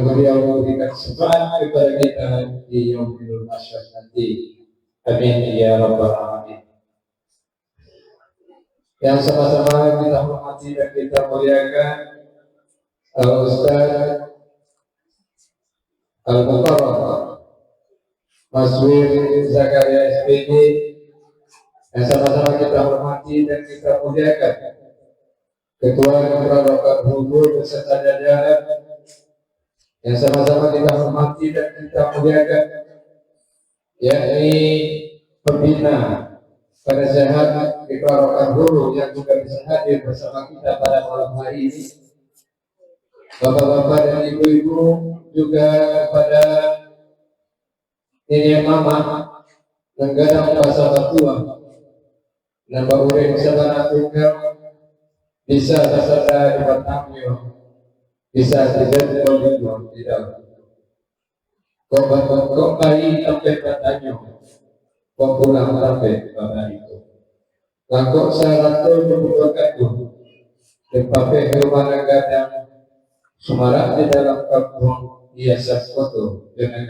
beliau memberikan syafaat kepada kita di yaumul mahsyar nanti. Amin ya rabbal alamin. Yang sama-sama kita hormati dan kita muliakan Al-Ustaz Al-Mukarram Maswir Zakaria SPG, yang sama-sama kita hormati dan kita muliakan Ketua Mufradakat Hulu beserta jajaran, yang sama-sama kita hormati dan kita muliakan, yakni pembina pada sehat Mufradakat Hulu yang juga bisa hadir bersama kita pada malam hari ini, bapak-bapak dan ibu-ibu, juga pada ini mama negara bahasa Papua, nambah urang sabana tunggal bisa terserah di Batamio, bisa tidak tidak. Kau bayi sampai bertanya, kau pulang sampai pada itu. Langkau syarat itu membutuhkan itu. Dan pakai rumah negara semarak di dalam kampung hiasan foto dengan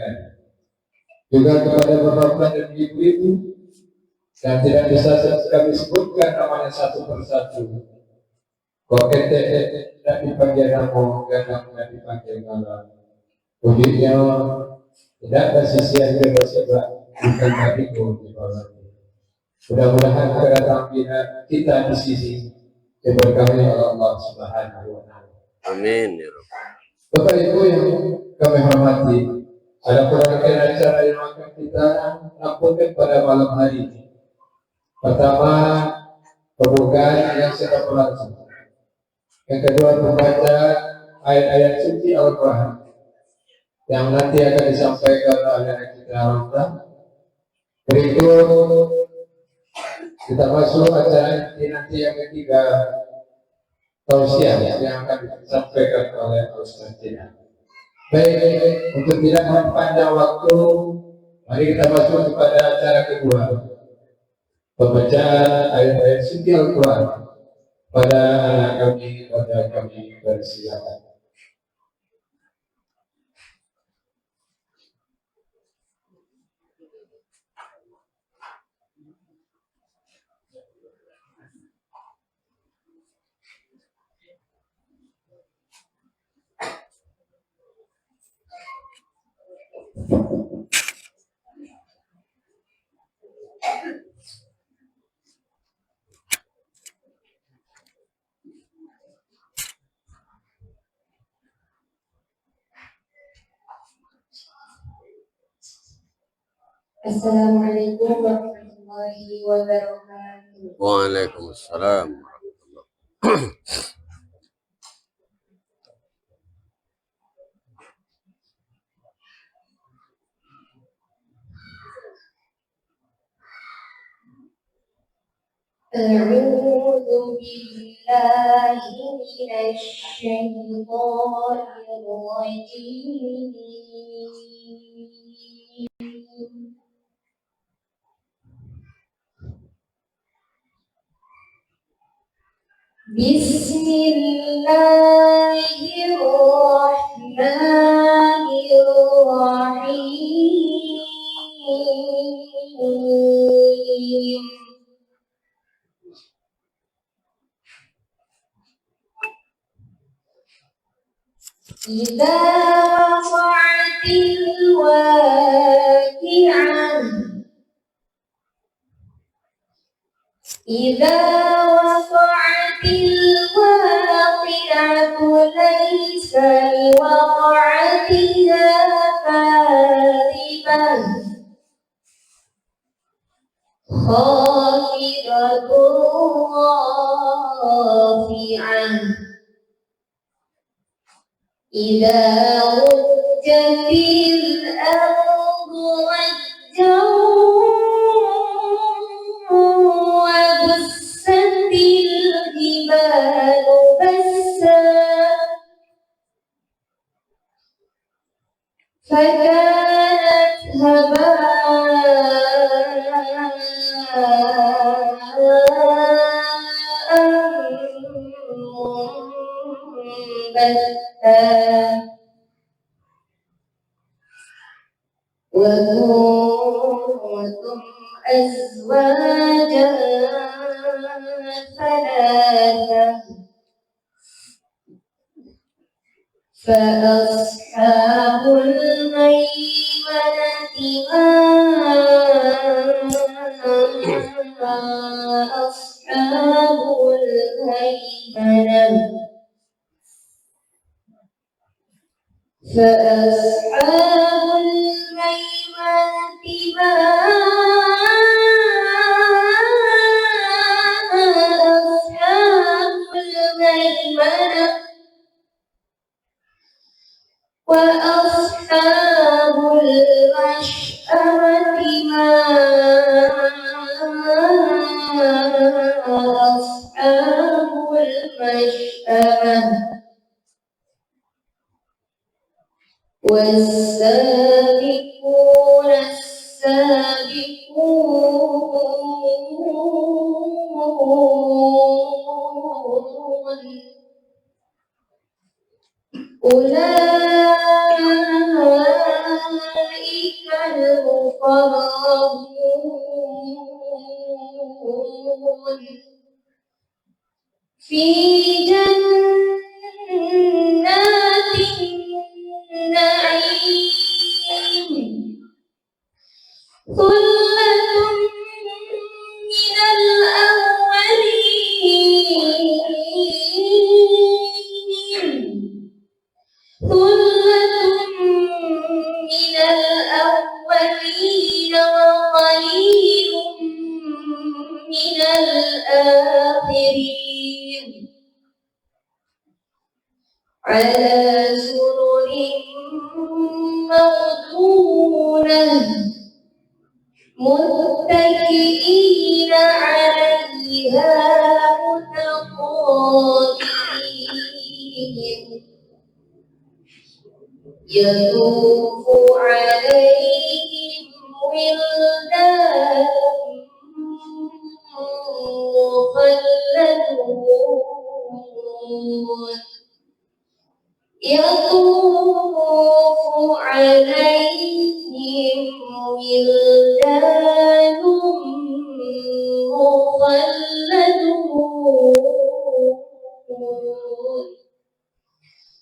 juga kepada bapak-bapak dan ibu-ibu, dan tidak bisa kami sebutkan namanya satu persatu. Kok kita tidak dipanggil nama, kadang tidak dipanggil nama. Wujudnya tidak ada sisi yang berbeda, bukan bagiku di bawah. Mudah-mudahan kedatangan kita di sisi diberkahi oleh Allah Subhanahu wa Ta'ala. Amin. Bapak Ibu yang kami hormati, ada rangkaian acara yang akan kita lakukan pada malam hari ini. Pertama, pembukaan yang sedang berlangsung. Yang kedua, membaca ayat-ayat suci Al-Quran yang nanti akan disampaikan oleh kita Ramadan. Berikut kita masuk acara nanti yang ketiga, tausiah yang akan disampaikan oleh Ustaz Tina. Baik, untuk tidak mempanjang waktu, mari kita masuk kepada acara kedua, pembacaan ayat-ayat suci Al-Quran pada kami bersilakan. Assalamualaikum warahmatullahi wabarakatuh. Waalaikumsalam warahmatullahi. A'udzu billahi minasy syaithanir rajim. Bismillahirrahmanirrahim. Idza waqa'atil waqi'ah. Idza waqa'atil waqi'atu laysa liwaqa'atiha kadhibah. Khafidatun rafi'ah. Idza rujjatil ardu rajjan wa bussatil jibalu bassa fakanat haba'an munbaththah. وكنتم أزواجا ثلاثة فأصحاب الميمنة ما أصحاب الميمنة فأصحاب الميمنة ما أصحاب الميمنة وأصحاب المشأمة ما أصحاب المشأمة والسابقون السابقون أولئك المقربون في جنات النعيم ثلة من الأولين ثلة من الأولين وقليل من الآخرين على سرر موضونة متكئين عليها متقابلين يطوف عليهم ولدان مخلدون يطوف عليهم ولدان مخلدون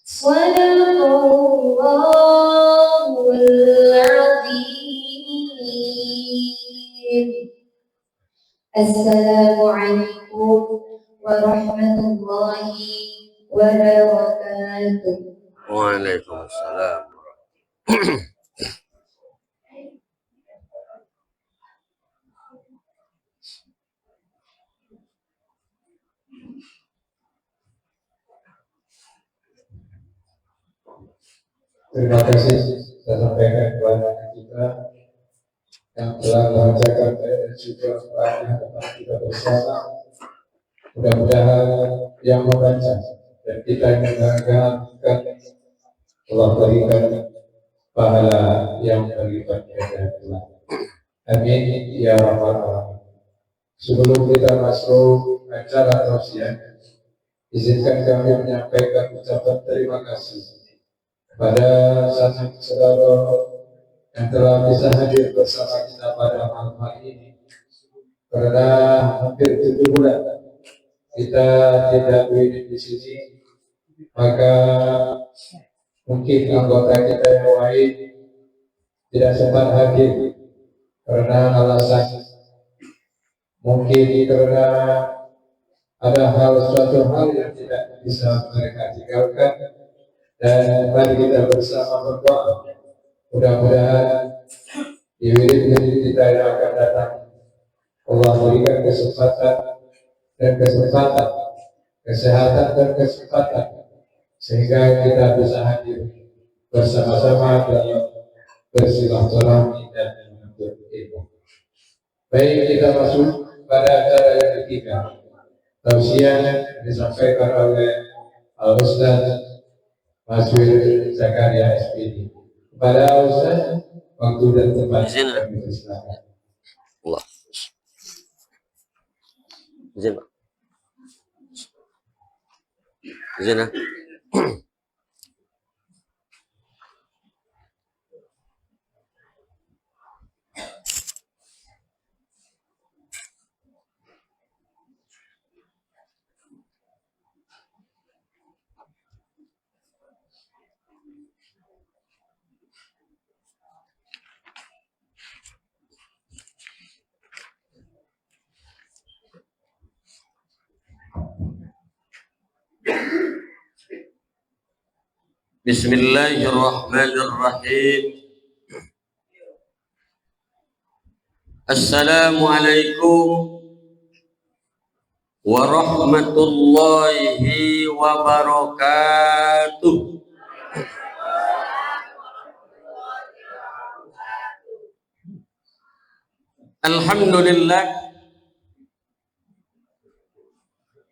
صدق الله العظيم. السلام عليكم ورحمة الله وبركاته. وعليكم السلام. Terima kasih saya sampaikan kepada kita yang telah membacakan dan juga banyak tempat kita bersama. Mudah-mudahan yang membaca dan kita yang mendengarkan Allah berikan pahala yang berlipat ganda pula. Amin ya rabbal alamin. Sebelum kita masuk acara tausiah, izinkan kami menyampaikan ucapan terima kasih kepada sanak saudara yang telah bisa hadir bersama kita pada malam hari ini. Karena hampir 7 bulan kita tidak berdiri di sini, maka mungkin anggota kita yang lain tidak sempat hadir karena alasan mungkin karena ada suatu hal yang tidak bisa mereka tinggalkan. Dan mari kita bersama berdoa, mudah-mudahan di wirid-wirid kita yang akan datang Allah berikan kesempatan, kesehatan dan kesempatan sehingga kita bisa hadir bersama-sama dalam bersilaturahmi dan menuntut ilmu. Baik, kita masuk pada acara yang ketiga, tausiah disampaikan oleh Al-Ustaz Maswir Zakaria SPD. Kepada Ustaz, waktu dan tempat kami persilakan. Allah. Izin, Pak. Izin ya. Bismillahirrahmanirrahim. Assalamualaikum warahmatullahi wabarakatuh.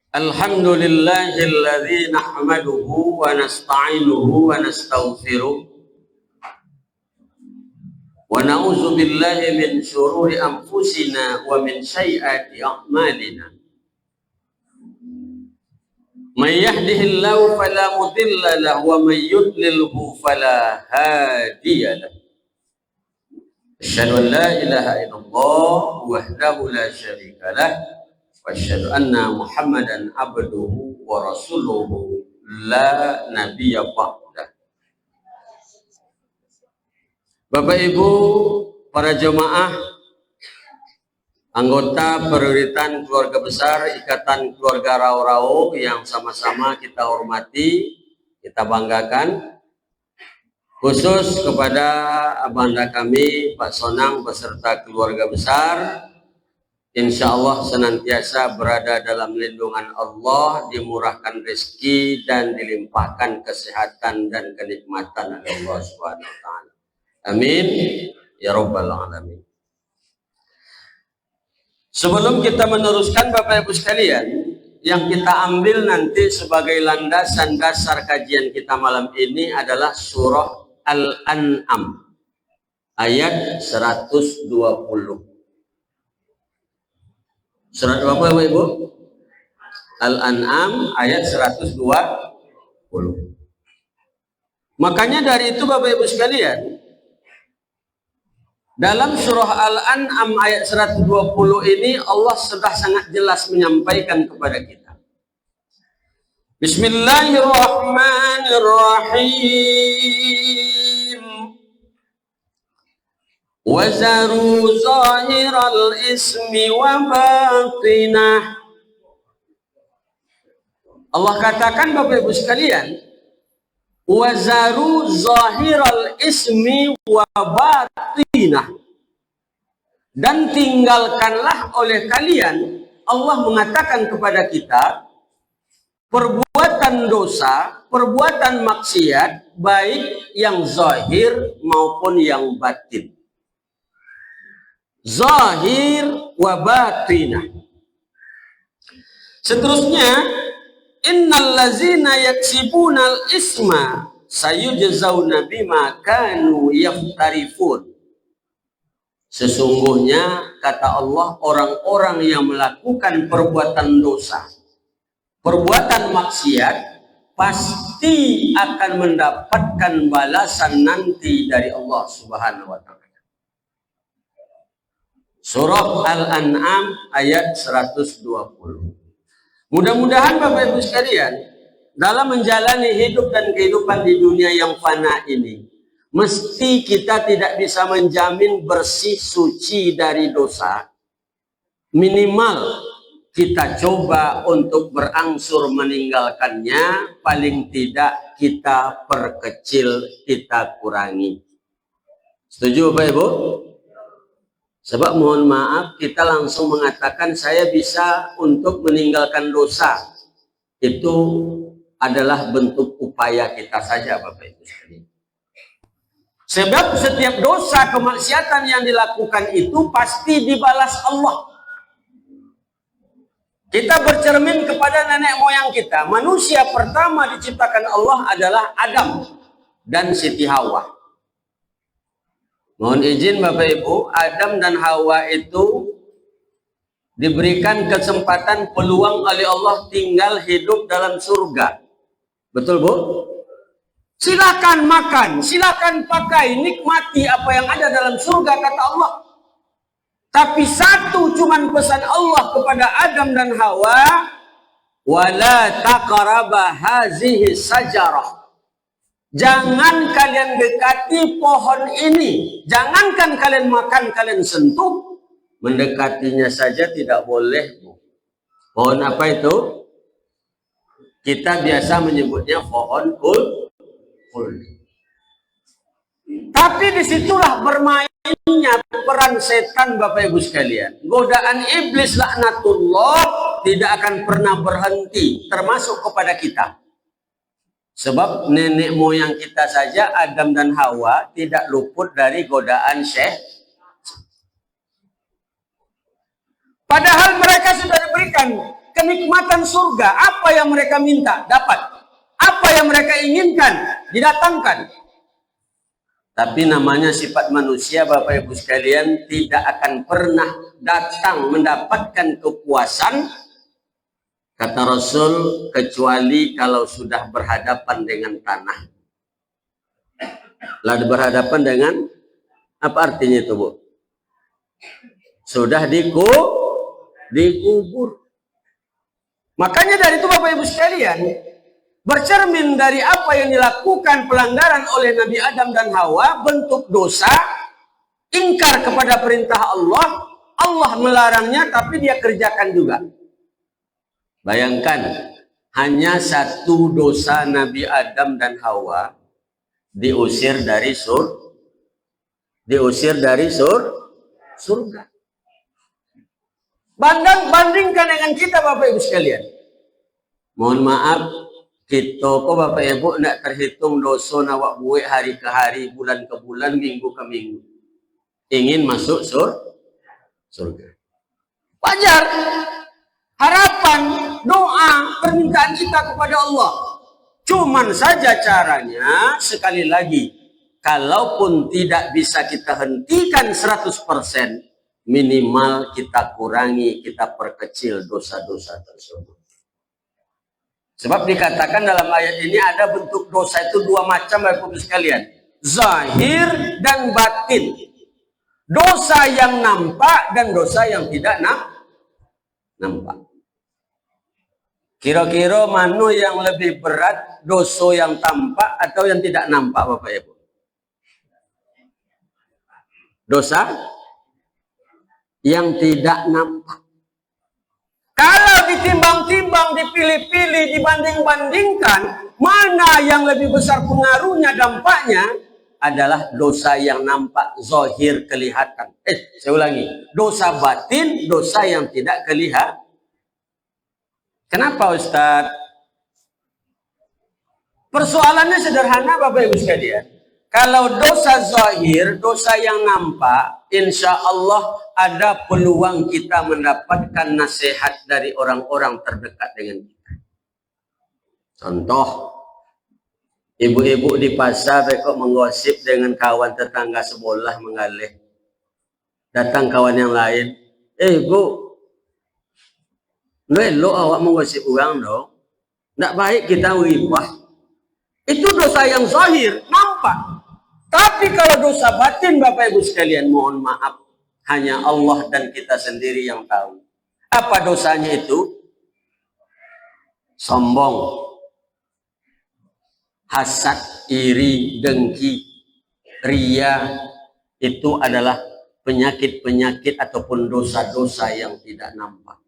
Alhamdulillahilladzi nahmaduhu wa nasta'inuhu wa nastaghfiruh wa na'udzu billahi min syururi anfusina wa min sayyiati a'malina. May yahdihillahu fala mudilla lahu wa may yudlilhu fala hadiya lahu. Asyhadu an la ilaha illallah wahdahu la syarika lah wa asyhadu anna Muhammadan abduhu wa rasuluhu la nabiyya ba'dah. Bapak Ibu, para jemaah, anggota perwiritan keluarga besar Ikatan Keluarga Rau-Rau yang sama-sama kita hormati, kita banggakan, khusus kepada abanda kami Pak Sonang beserta keluarga besar, insya Allah senantiasa berada dalam lindungan Allah, dimurahkan rezeki dan dilimpahkan kesehatan dan kenikmatan oleh Allah Subhanahu wa taala. Amin ya rabbal alamin. Sebelum kita meneruskan Bapak Ibu sekalian, yang kita ambil nanti sebagai landasan dasar kajian kita malam ini adalah surah Al-An'am ayat 120. Surat apa Bapak Ibu? Al-An'am ayat 120. Makanya dari itu Bapak Ibu sekalian, dalam surah Al-An'am ayat 120 ini Allah sudah sangat jelas menyampaikan kepada kita. Bismillahirrahmanirrahim. Wazaru zahiral ismi wa batinah. Allah katakan Bapak Ibu sekalian, wazaru zahiral ismi wa batinah, dan tinggalkanlah oleh kalian, Allah mengatakan kepada kita, perbuatan dosa, perbuatan maksiat, baik yang zahir maupun yang batin. Zahir wa batinah. Seterusnya, innal ladzina yaksibunal isma sayujzauna bima kanu yaftarifun. Sesungguhnya kata Allah, orang-orang yang melakukan perbuatan dosa, perbuatan maksiat, pasti akan mendapatkan balasan nanti dari Allah Subhanahu wa taala. Surah Al-An'am ayat 120. Mudah-mudahan Bapak Ibu sekalian, dalam menjalani hidup dan kehidupan di dunia yang fana ini, mesti kita tidak bisa menjamin bersih suci dari dosa. Minimal kita coba untuk berangsur meninggalkannya, paling tidak kita perkecil, kita kurangi. Setuju Bapak Ibu? Sebab mohon maaf, kita langsung mengatakan saya bisa untuk meninggalkan dosa. Itu adalah bentuk upaya kita saja Bapak Ibu sekalian. Sebab setiap dosa kemaksiatan yang dilakukan itu pasti dibalas Allah. Kita bercermin kepada nenek moyang kita. Manusia pertama diciptakan Allah adalah Adam dan Siti Hawa. Mohon izin Bapak Ibu, Adam dan Hawa itu diberikan kesempatan peluang oleh Allah tinggal hidup dalam surga. Betul Bu? Silakan makan, silakan pakai, nikmati apa yang ada dalam surga kata Allah. Tapi satu cuman pesan Allah kepada Adam dan Hawa, wala taqraba hazihi sajarah. Jangan kalian dekati pohon ini. Jangankan kalian makan, kalian sentuh. Mendekatinya saja tidak boleh. Pohon apa itu? Kita biasa menyebutnya pohon Tapi disitulah bermainnya peran setan, Bapak Ibu sekalian. Godaan iblis laknatullah tidak akan pernah berhenti, termasuk kepada kita. Sebab nenek moyang kita saja, Adam dan Hawa, tidak luput dari godaan syaitan. Padahal mereka sudah diberikan kenikmatan surga. Apa yang mereka minta, dapat. Apa yang mereka inginkan, didatangkan. Tapi namanya sifat manusia, Bapak Ibu sekalian, tidak akan pernah datang mendapatkan kepuasan, kata Rasul, kecuali kalau sudah berhadapan dengan tanah. Lalu berhadapan dengan, apa artinya itu, Bu? Sudah dikubur. Makanya dari itu, Bapak Ibu sekalian, bercermin dari apa yang dilakukan pelanggaran oleh Nabi Adam dan Hawa, bentuk dosa, ingkar kepada perintah Allah, Allah melarangnya tapi dia kerjakan juga. Bayangkan, hanya satu dosa Nabi Adam dan Hawa diusir dari surga. Bandingkan dengan kita, Bapak Ibu sekalian. Mohon maaf, kita kok Bapak Ibu tidak terhitung dosa nawak buik hari ke hari, bulan ke bulan, minggu ke minggu. Ingin masuk surga. Wajar. Harapan, doa, permintaan kita kepada Allah. Cuman saja caranya, sekali lagi, kalaupun tidak bisa kita hentikan 100%, minimal kita kurangi, kita perkecil dosa-dosa tersebut. Sebab dikatakan dalam ayat ini ada bentuk dosa itu dua macam, Bapak Ibu sekalian. Zahir dan batin. Dosa yang nampak dan dosa yang tidak nampak. Kira-kira mana yang lebih berat, dosa yang tampak atau yang tidak nampak, Bapak Ibu? Dosa yang tidak nampak. Kalau ditimbang-timbang, dipilih-pilih, dibanding-bandingkan, mana yang lebih besar pengaruhnya, dampaknya, adalah dosa yang nampak, zahir, kelihatan. Saya ulangi. Dosa batin, dosa yang tidak kelihatan. Kenapa, Ustaz? Persoalannya sederhana, Bapak Ibu sekalian. Kalau dosa zahir, dosa yang nampak, insya Allah ada peluang kita mendapatkan nasihat dari orang-orang terdekat dengan kita. Contoh, ibu-ibu di pasar mereka menggosip dengan kawan tetangga sebelah mengalih. Datang kawan yang lain, Bu, lo awak menggosip orang dong. Tidak baik kita wibah. Itu dosa yang zahir, nampak. Tapi kalau dosa batin, Bapak Ibu sekalian, mohon maaf, hanya Allah dan kita sendiri yang tahu. Apa dosanya itu? Sombong, hasad, iri, dengki, ria, itu adalah penyakit-penyakit ataupun dosa-dosa yang tidak nampak.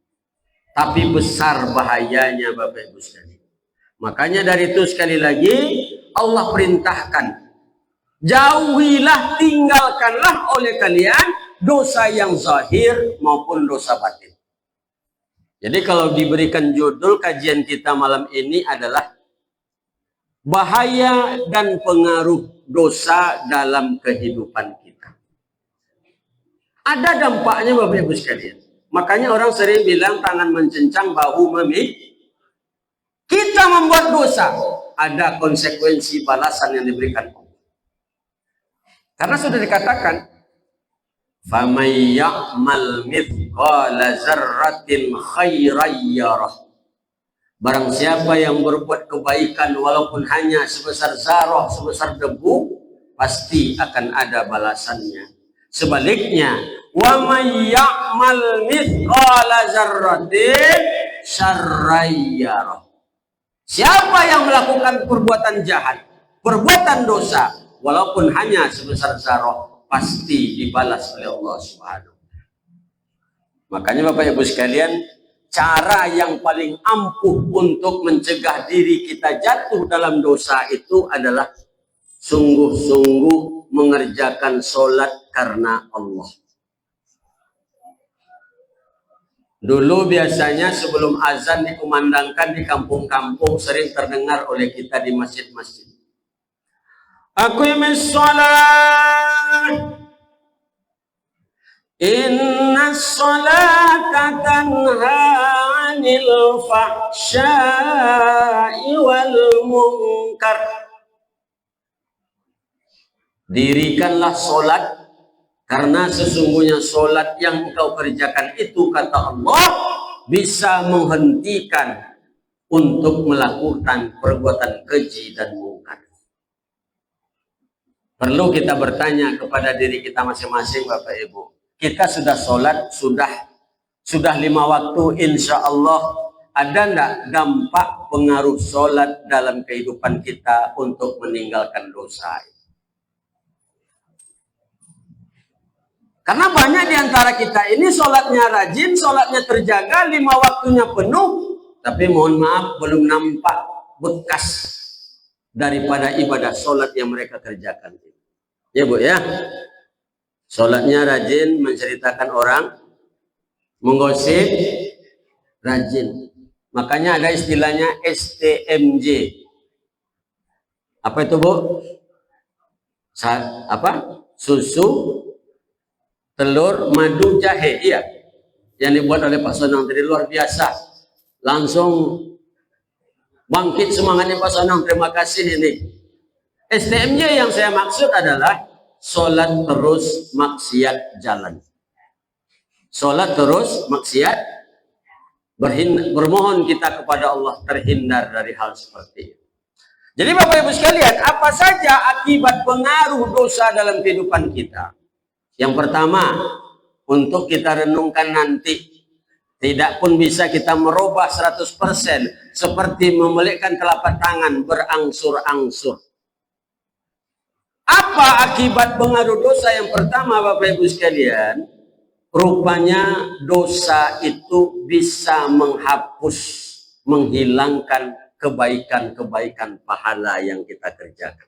Tapi besar bahayanya, Bapak Ibu sekalian. Makanya dari itu sekali lagi Allah perintahkan, jauhilah, tinggalkanlah oleh kalian dosa yang zahir maupun dosa batin. Jadi kalau diberikan judul kajian kita malam ini adalah bahaya dan pengaruh dosa dalam kehidupan kita. Ada dampaknya, Bapak Ibu sekalian. Makanya orang sering bilang tangan mencencang, bahu memikul. Kita membuat dosa, ada konsekuensi balasan yang diberikan. Karena sudah dikatakan, فَمَنْ يَعْمَلْ مِثْقَالَ ذَرَّةٍ خَيْرًا يَرَهُ. Barang siapa yang berbuat kebaikan walaupun hanya sebesar zarah, sebesar debu, pasti akan ada balasannya. Sebaliknya, وَمَنْ يَعْمَلْ مِثْقَالَ ذَرَّةٍ شَرًّا يَرَهُ. Siapa yang melakukan perbuatan jahat, perbuatan dosa, walaupun hanya sebesar zarah, pasti dibalas oleh Allah Subhanahu. Makanya Bapak Ibu sekalian, cara yang paling ampuh untuk mencegah diri kita jatuh dalam dosa itu adalah sungguh-sungguh mengerjakan sholat karena Allah. Dulu biasanya sebelum azan dikumandangkan di kampung-kampung sering terdengar oleh kita di masjid-masjid. Aqimis shalah. Inna sholata tanha 'anil fahsya'i wal munkar. Dirikanlah sholat, karena sesungguhnya sholat yang engkau kerjakan itu, kata Allah, bisa menghentikan untuk melakukan perbuatan keji dan mungkar. Perlu kita bertanya kepada diri kita masing-masing, Bapak Ibu. Kita sudah sholat, sudah 5 waktu, insya Allah. Ada enggak dampak pengaruh sholat dalam kehidupan kita untuk meninggalkan dosa? Karena banyak di antara kita ini sholatnya rajin, sholatnya terjaga, 5 waktunya penuh, tapi mohon maaf belum nampak bekas daripada ibadah sholat yang mereka kerjakan. Ya Bu ya, sholatnya rajin, menceritakan orang, menggosip, rajin. Makanya ada istilahnya STMJ. Apa itu Bu? Susu, telur, madu, jahe, iya, yang dibuat oleh Pak Sonong tadi luar biasa. Langsung bangkit semangatnya Pak Sonong. Terima kasih ini. STMJ yang saya maksud adalah sholat terus maksiat jalan. Sholat terus maksiat, bermohon kita kepada Allah terhindar dari hal seperti itu. Jadi Bapak Ibu sekalian, apa saja akibat pengaruh dosa dalam kehidupan kita? Yang pertama, untuk kita renungkan nanti, tidak pun bisa kita merubah 100%, seperti memelikkan telapak tangan berangsur-angsur. Apa akibat pengaruh dosa? Yang pertama Bapak Ibu sekalian, rupanya dosa itu bisa menghapus, menghilangkan kebaikan-kebaikan pahala yang kita kerjakan.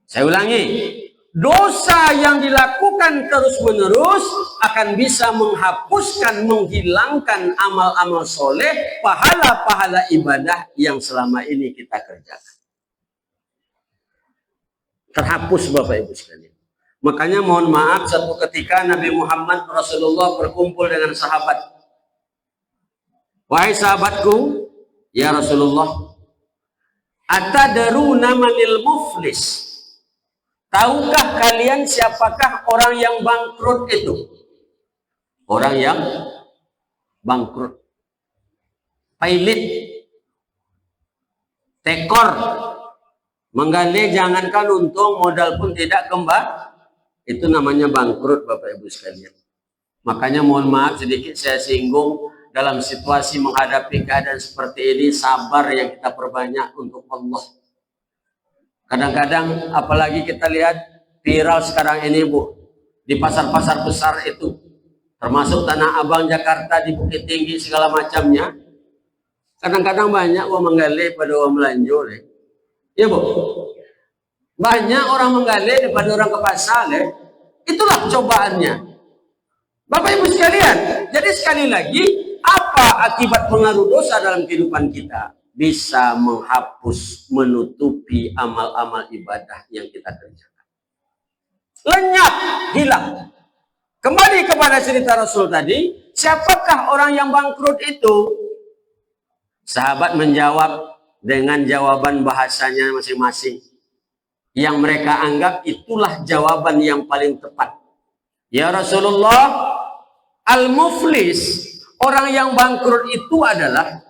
Saya ulangi, dosa yang dilakukan terus-menerus akan bisa menghapuskan, menghilangkan amal-amal soleh, pahala-pahala ibadah yang selama ini kita kerjakan. Terhapus Bapak Ibu sekalian. Makanya mohon maaf, satu ketika Nabi Muhammad Rasulullah berkumpul dengan sahabat. Wahai sahabatku, ya Rasulullah, atadaruna manil muflis? Tahukah kalian siapakah orang yang bangkrut itu? Orang yang bangkrut, pailit, tekor, menggali jangankan untung, modal pun tidak kembali, itu namanya bangkrut Bapak Ibu sekalian. Makanya mohon maaf sedikit saya singgung, dalam situasi menghadapi keadaan seperti ini, sabar yang kita perbanyak untuk Allah. Kadang-kadang apalagi kita lihat viral sekarang ini Bu, di pasar-pasar besar itu, termasuk Tanah Abang Jakarta, di Bukit Tinggi segala macamnya, kadang-kadang banyak orang menggali pada orang melanjut. Ya Bu, banyak orang menggali daripada orang ke pasar. Itulah cobaannya Bapak Ibu sekalian. Jadi sekali lagi, apa akibat pengaruh dosa dalam kehidupan kita? Bisa menghapus, menutupi amal-amal ibadah yang kita kerjakan. Lenyap, hilang. Kembali kepada cerita Rasul tadi, siapakah orang yang bangkrut itu? Sahabat menjawab dengan jawaban bahasanya masing-masing, yang mereka anggap itulah jawaban yang paling tepat. Ya Rasulullah, al-muflis, orang yang bangkrut itu adalah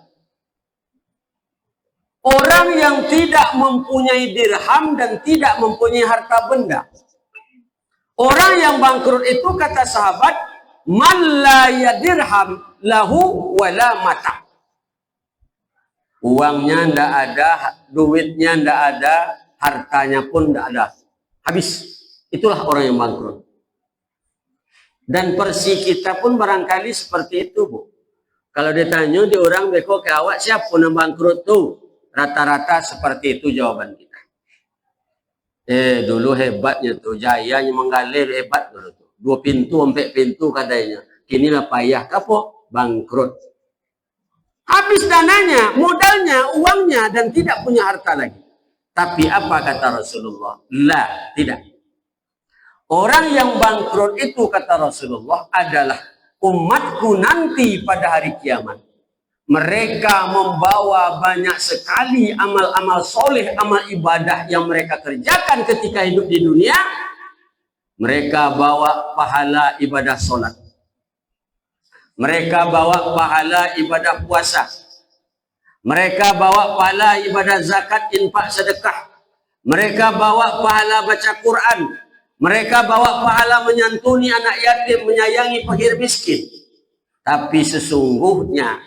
orang yang tidak mempunyai dirham dan tidak mempunyai harta benda. Orang yang bangkrut itu, kata sahabat, man la yadirham lahu wala mata. Uangnya ndak ada, duitnya ndak ada, hartanya pun ndak ada, habis. Itulah orang yang bangkrut. Dan persi kita pun barangkali seperti itu Bu. Kalau ditanya di orang beko ke awak, siapa yang bangkrut tuh? Rata-rata seperti itu jawaban kita. Dulu hebatnya tuh, jayanya menggalir hebat dulu tuh. 2 pintu, 4 pintu katanya. Kini lah payah, kapok, bangkrut. Habis dananya, modalnya, uangnya, dan tidak punya harta lagi. Tapi apa kata Rasulullah? La, tidak. Orang yang bangkrut itu kata Rasulullah adalah umatku nanti pada hari kiamat. Mereka membawa banyak sekali amal-amal soleh, amal ibadah yang mereka kerjakan ketika hidup di dunia. Mereka bawa pahala ibadah sholat. Mereka bawa pahala ibadah puasa. Mereka bawa pahala ibadah zakat, infak, sedekah. Mereka bawa pahala baca Quran. Mereka bawa pahala menyantuni anak yatim, menyayangi fakir miskin. Tapi sesungguhnya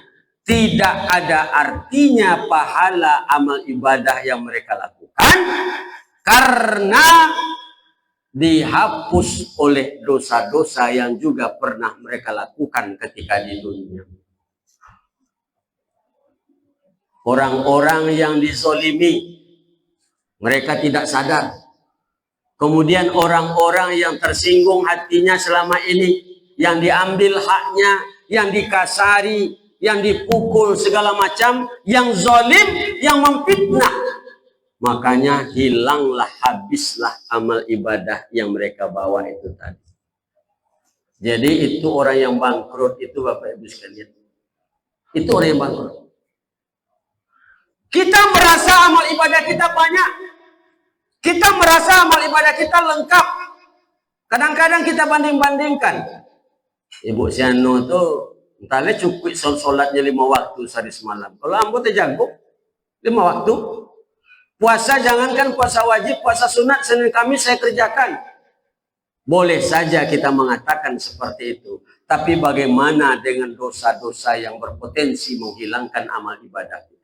tidak ada artinya pahala amal ibadah yang mereka lakukan karena dihapus oleh dosa-dosa yang juga pernah mereka lakukan ketika di dunia. Orang-orang yang dizolimi, mereka tidak sadar. Kemudian orang-orang yang tersinggung hatinya selama ini, yang diambil haknya, yang dikasari, yang dipukul segala macam, yang zalim, yang memfitnah, makanya hilanglah, habislah amal ibadah yang mereka bawa itu tadi. Jadi itu orang yang bangkrut itu, Bapak Ibu sekalian. Itu orang yang bangkrut. Kita merasa amal ibadah kita banyak. Kita merasa amal ibadah kita lengkap. Kadang-kadang kita banding-bandingkan. Ibu Siano tuh entahlah cukup sholatnya 5 waktu sehari semalam. Kalau ambo jago 5 waktu. Puasa jangankan puasa wajib, puasa sunat Senin Kamis saya kerjakan. Boleh saja kita mengatakan seperti itu. Tapi bagaimana dengan dosa-dosa yang berpotensi menghilangkan amal ibadah kita?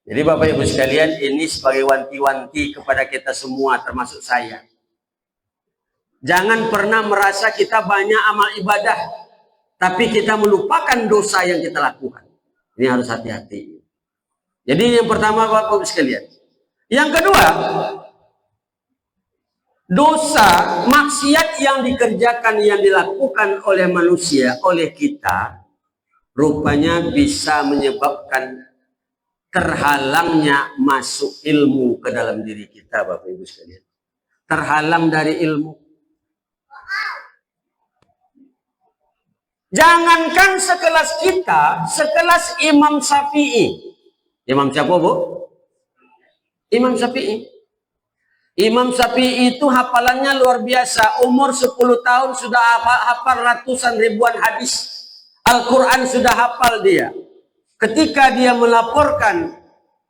Jadi Bapak Ibu sekalian, ini sebagai wanti-wanti kepada kita semua termasuk saya. Jangan pernah merasa kita banyak amal ibadah, tapi kita melupakan dosa yang kita lakukan. Ini harus hati-hati. Jadi yang pertama Bapak Ibu sekalian. Yang kedua, dosa, maksiat yang dikerjakan, yang dilakukan oleh manusia, oleh kita, rupanya bisa menyebabkan terhalangnya masuk ilmu ke dalam diri kita, Bapak Ibu sekalian. Terhalang dari ilmu. Jangankan sekelas kita, sekelas Imam Syafi'i. Imam siapa, Bu? Imam Syafi'i. Imam Syafi'i itu hafalannya luar biasa. Umur 10 tahun sudah hafal ratusan ribuan hadis. Al-Quran sudah hafal dia. Ketika dia melaporkan,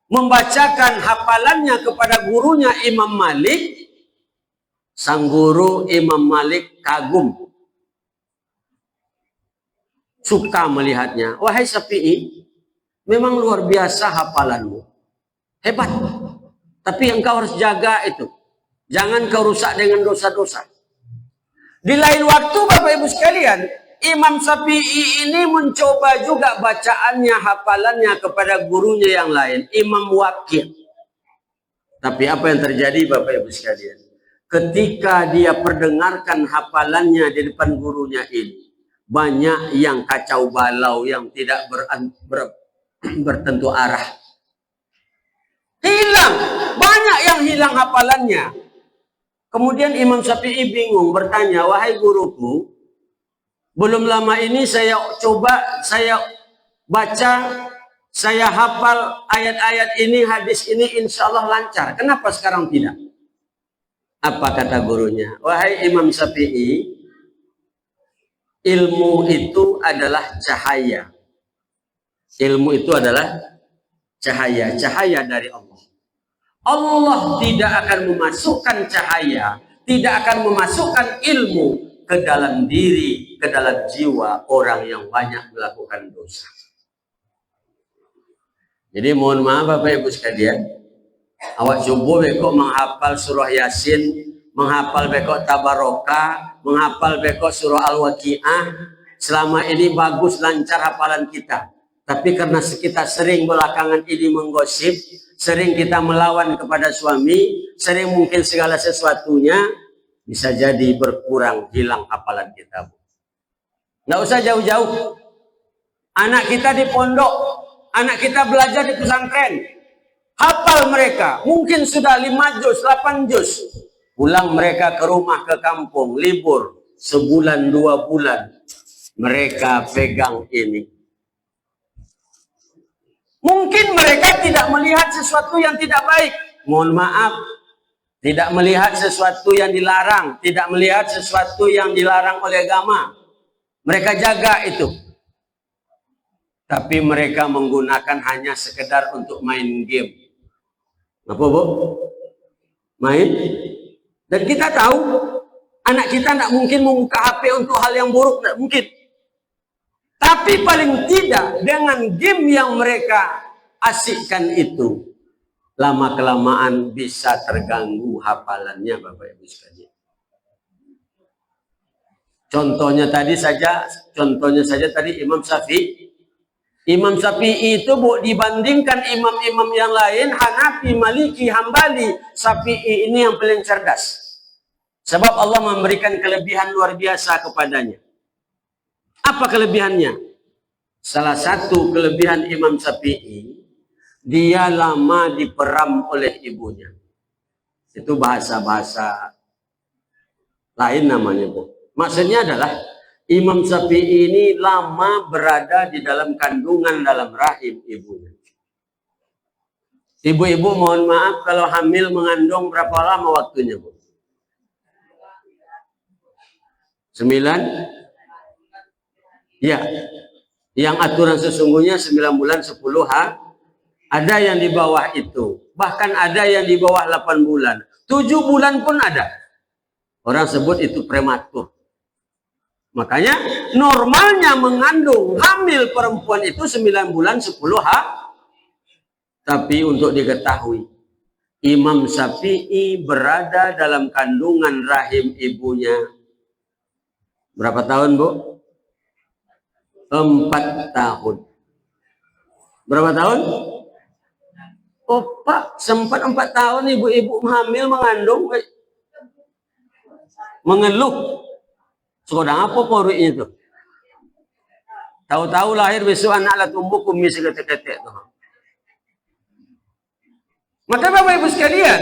membacakan hafalannya kepada gurunya Imam Malik, sang guru Imam Malik kagum. Suka melihatnya. Wahai Syafi'i, memang luar biasa hafalanmu. Hebat. Tapi engkau harus jaga itu. Jangan kau rusak dengan dosa-dosa. Di lain waktu Bapak Ibu sekalian, Imam Syafi'i ini mencoba juga bacaannya, hafalannya kepada gurunya yang lain, Imam Waqi'. Tapi apa yang terjadi Bapak Ibu sekalian? Ketika dia perdengarkan hafalannya di depan gurunya ini, banyak yang kacau balau, yang tidak bertentu arah. Hilang, banyak yang hilang hafalannya. Kemudian Imam Syafi'i bingung bertanya, wahai guruku, belum lama ini saya coba, saya baca, saya hafal ayat-ayat ini, hadis ini, insya Allah lancar. Kenapa sekarang tidak? Apa kata gurunya? Wahai Imam Syafi'i, ilmu itu adalah cahaya. Ilmu itu adalah cahaya, cahaya dari Allah. Allah tidak akan memasukkan cahaya, tidak akan memasukkan ilmu ke dalam diri, ke dalam jiwa orang yang banyak melakukan dosa. Jadi mohon maaf Bapak Ibu sekalian, awak coba bekok menghafal surah Yasin, menghafal bekok Tabarokah, menghafal bekok surah Al-Waqi'ah. Selama ini bagus, lancar hafalan kita. Tapi karena kita sering belakangan ini menggosip, sering kita melawan kepada suami, sering mungkin segala sesuatunya, bisa jadi berkurang, hilang hafalan kita. Nggak usah jauh-jauh. Anak kita di pondok, anak kita belajar di pesantren, hafal mereka, mungkin sudah 5 juz, 8 juz. Pulang mereka ke rumah, ke kampung, libur, sebulan, 2 bulan. Mereka pegang ini. Mungkin mereka tidak melihat sesuatu yang tidak baik. Mohon maaf, tidak melihat sesuatu yang dilarang, tidak melihat sesuatu yang dilarang oleh agama. Mereka jaga itu. Tapi mereka menggunakan hanya sekedar untuk main game. Apa, Bu? Main? Dan kita tahu, anak kita tidak mungkin membuka HP untuk hal yang buruk, tidak mungkin. Tapi paling tidak dengan game yang mereka asikkan itu, lama-kelamaan bisa terganggu hafalannya, Bapak Ibu sekalian. Contohnya saja tadi Imam Syafi'i. Imam Syafi'i itu, Bu, dibandingkan imam-imam yang lain, Hanafi, Maliki, Hambali, Syafi'i ini yang paling cerdas. Sebab Allah memberikan kelebihan luar biasa kepadanya. Apa kelebihannya? Salah satu kelebihan Imam Syafi'i, dia lama diperam oleh ibunya. Itu bahasa-bahasa lain namanya, Bu. Maksudnya adalah Imam Syafi'i ini lama berada di dalam kandungan dalam rahim ibunya. Ibu-ibu mohon maaf kalau hamil mengandung berapa lama waktunya, Bu? 9? Ya. Yang aturan sesungguhnya 9 bulan 10 hari. Ada yang di bawah itu. Bahkan ada yang di bawah 8 bulan. 7 bulan pun ada. Orang sebut itu prematur. Makanya normalnya mengandung hamil perempuan itu 9 bulan 10 hari. Tapi untuk diketahui, Imam Syafi'i berada dalam kandungan rahim ibunya berapa tahun, Bu? 4 tahun. Berapa tahun? Oh, Pak, sempat 4 tahun ibu-ibu hamil mengandung. Mengeluh. Sekodang apa poriknya itu? Tahu-tahu lahir besok anak lah tumbuh kumis ketek-ketek tuh. Maka Bapak Ibu sekalian,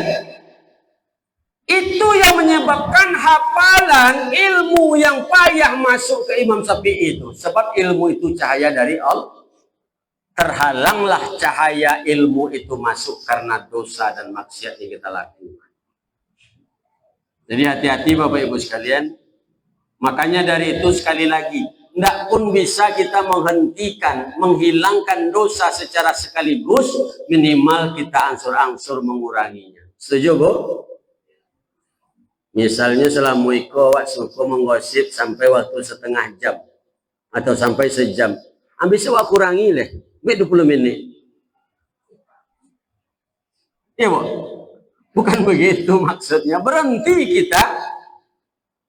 itu yang menyebabkan hafalan ilmu yang payah masuk ke Imam Syafi'i itu. Sebab ilmu itu cahaya dari Allah. Terhalanglah cahaya ilmu itu masuk karena dosa dan maksiat yang kita lakukan. Jadi hati-hati Bapak Ibu sekalian. Makanya dari itu sekali lagi, tidak pun bisa kita menghentikan, menghilangkan dosa secara sekaligus, minimal kita angsur-angsur menguranginya. Setuju, Bu? Misalnya selama iko menggosip sampai waktu setengah jam atau sampai sejam, habis itu kurangi leh, 20 menit. Ya, Bu? Bukan begitu maksudnya. Berhenti kita.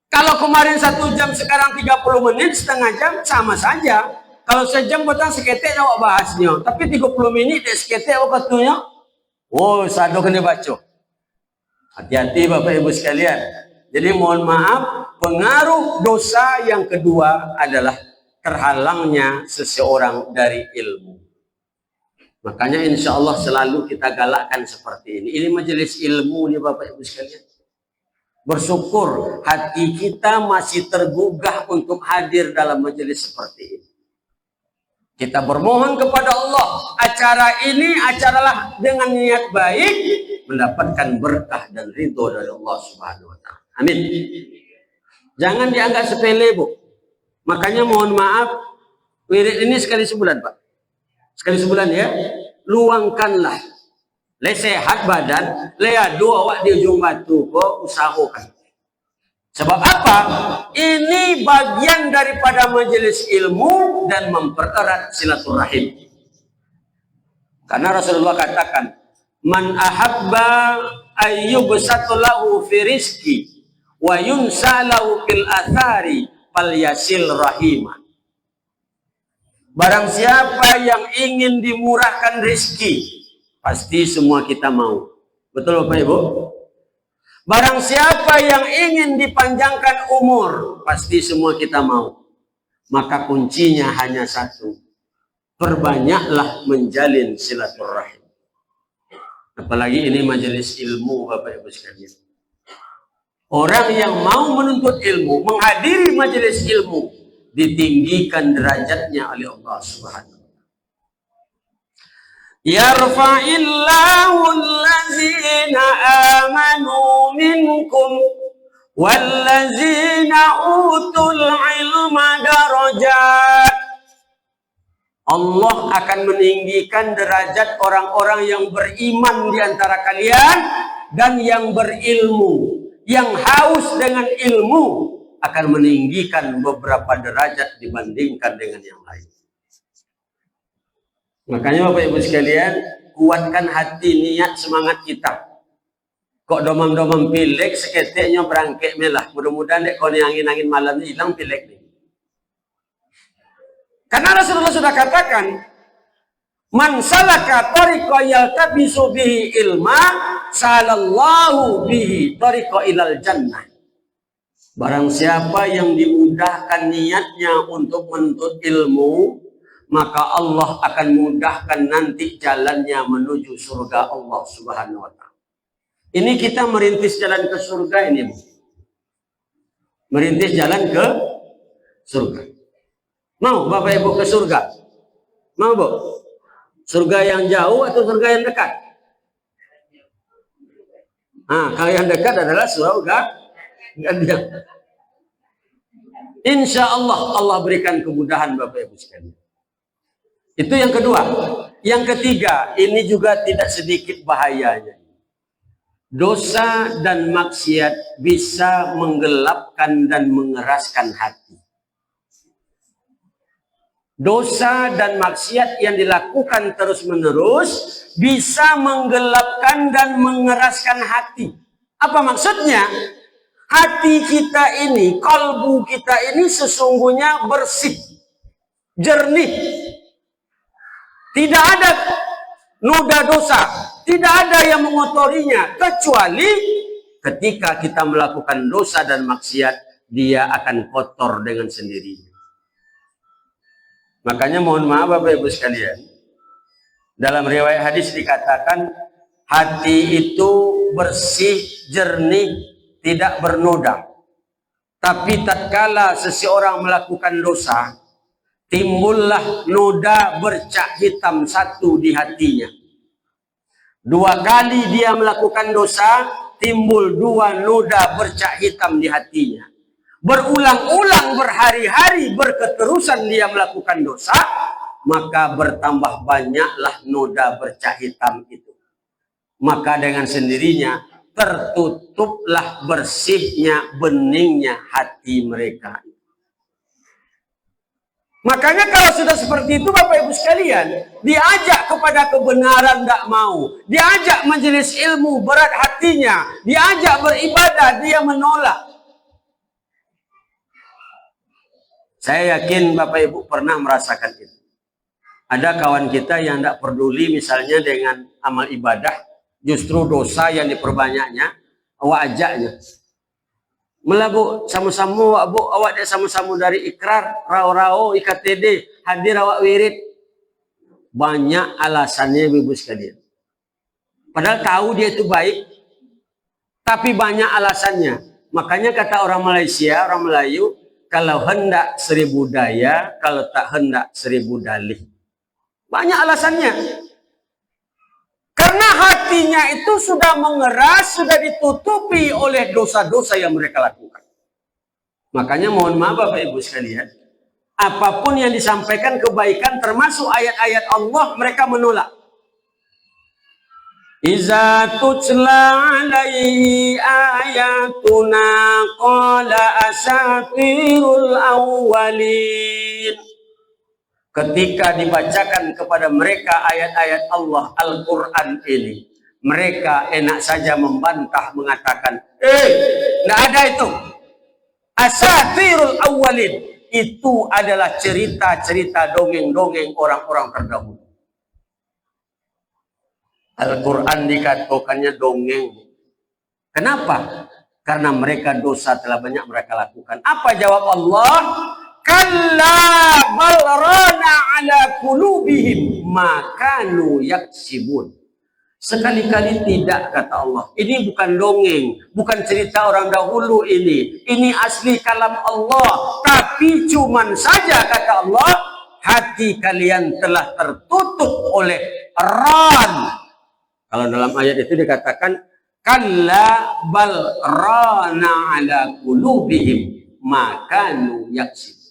Kalau kemarin 1 jam, sekarang 30 menit, setengah jam, sama saja. Kalau sejam potong seketek awak bahasnya, tapi 30 menit dia seketek awak katanya. Oh, sado kena baca. Hati-hati Bapak Ibu sekalian. Jadi mohon maaf, pengaruh dosa yang kedua adalah terhalangnya seseorang dari ilmu. Makanya insya Allah selalu kita galakkan seperti ini. Ini majelis ilmu nih Bapak Ibu sekalian. Bersyukur hati kita masih tergugah untuk hadir dalam majelis seperti ini. Kita bermohon kepada Allah, acara ini acaralah dengan niat baik, mendapatkan berkah dan ridho dari Allah Subhanahu wa Ta'ala. Amin. Jangan dianggap sepele, Bu. Makanya mohon maaf, wirid ini sekali sebulan, Pak. Sekali sebulan ya. Luangkanlah. Le sehat badan, le adu awak di ujung batu kok usahakan. Sebab apa? Ini bagian daripada majelis ilmu dan mempererat silaturahim. Karena Rasulullah katakan, man ahabba ayyubsatu lahu fi rizqi wa yunsa lahu fil athari falyasil rahimah. Barang siapa yang ingin dimurahkan rezeki, pasti semua kita mau. Betul Bapak Ibu? Barang siapa yang ingin dipanjangkan umur, pasti semua kita mau. Maka kuncinya hanya satu. Perbanyaklah menjalin silaturahim. Apalagi ini majelis ilmu Bapak Ibu sekalian. Orang yang mau menuntut ilmu, menghadiri majelis ilmu, ditinggikan derajatnya oleh Allah Subhanahu wa taala. Yarfa'illahu allazina amanu minkum wallazina utul ilma darajat. Allah akan meninggikan derajat orang-orang yang beriman di antara kalian dan yang berilmu. Yang haus dengan ilmu akan meninggikan beberapa derajat dibandingkan dengan yang lain. Makanya Bapak Ibu sekalian, kuatkan hati, niat, semangat kita. Kok domam-domam pilek, seketiknya berangkek melah. Mudah-mudahan dek kau angin-angin malam ini hilang pilek nih. Karena Rasulullah sudah katakan, man salaka tariqa yaltabisu bihi ilma, salallahu bihi tariqa ilal jannah. Barang siapa yang dimudahkan niatnya untuk menuntut ilmu, maka Allah akan mudahkan nanti jalannya menuju surga Allah Subhanahu wa taala. Ini kita merintis jalan ke surga ini, Bu. Merintis jalan ke surga. Mau Bapak Ibu ke surga? Mau, Bu? Surga yang jauh atau surga yang dekat? Kalau yang dekat adalah surga gandian. Insya Allah Allah berikan kemudahan Bapak Ibu sekalian. Itu yang kedua. Yang ketiga, ini juga tidak sedikit bahayanya. Dosa dan maksiat bisa menggelapkan dan mengeraskan hati. Dosa dan maksiat yang dilakukan terus-menerus bisa menggelapkan dan mengeraskan hati. Apa maksudnya? Hati kita ini, kalbu kita ini sesungguhnya bersih, jernih. Tidak ada noda dosa, tidak ada yang mengotorinya, kecuali ketika kita melakukan dosa dan maksiat, dia akan kotor dengan sendirinya. Makanya mohon maaf Bapak Ibu sekalian, dalam riwayat hadis dikatakan hati itu bersih, jernih, tidak bernoda. Tapi tatkala seseorang melakukan dosa, timbullah noda bercak hitam satu di hatinya. 2 kali dia melakukan dosa, timbul 2 noda bercak hitam di hatinya. Berulang-ulang berhari-hari berketerusan dia melakukan dosa, maka bertambah banyaklah noda bercak hitam itu. Maka dengan sendirinya tertutuplah bersihnya, beningnya hati mereka. Makanya kalau sudah seperti itu Bapak Ibu sekalian, diajak kepada kebenaran tidak mau, diajak majelis ilmu berat hatinya, diajak beribadah dia menolak. Saya yakin Bapak Ibu pernah merasakan itu. Ada kawan kita yang tidak peduli misalnya dengan amal ibadah, justru dosa yang diperbanyaknya, awak ajaknya. Mula Bu, sama-sama awak Bu, awak dia sama-sama dari ikrar, rao-rao, IKTD, hadir awak wirid. Banyak alasannya Ibu sekalian. Padahal tahu dia itu baik, tapi banyak alasannya. Makanya kata orang Malaysia, orang Melayu, kalau hendak 1000 daya, kalau tak hendak 1000 dalih. Banyak alasannya. Karena hatinya itu sudah mengeras, sudah ditutupi oleh dosa-dosa yang mereka lakukan. Makanya mohon maaf Bapak Ibu sekalian, apapun yang disampaikan kebaikan termasuk ayat-ayat Allah, mereka menolak. Iza tutla alaihi ayatuna qala asatirul awwalin. Ketika dibacakan kepada mereka ayat-ayat Allah Al-Quran ini, mereka enak saja membantah, mengatakan, tidak ada itu. Asatirul awwalin. itu adalah cerita-cerita dongeng-dongeng orang-orang terdahulu. Al-Quran dikatakannya dongeng. Kenapa? Karena mereka dosa telah banyak mereka lakukan. Apa jawab Allah? Kalla bal rana ala qulubihim ma kanu yaksibun. Sekali-kali tidak, kata Allah. Ini bukan dongeng, bukan cerita orang dahulu ini. Ini asli kalam Allah. Tapi cuman saja, kata Allah, hati kalian telah tertutup oleh ran. Kalau dalam ayat itu dikatakan, kalla bal rana ala qulubihim ma kanu yaksibun.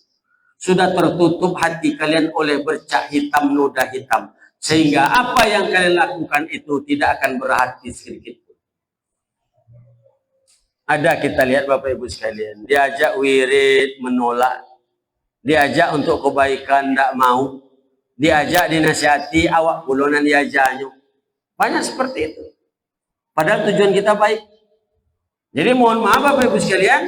Sudah tertutup hati kalian oleh bercak hitam, noda hitam. Sehingga apa yang kalian lakukan itu tidak akan berarti sedikit. Ada kita lihat Bapak Ibu sekalian, diajak wirid menolak, diajak untuk kebaikan tidak mau, diajak dinasihati awak bulonan diajaknya. Banyak seperti itu. Padahal tujuan kita baik. Jadi mohon maaf Bapak Ibu sekalian,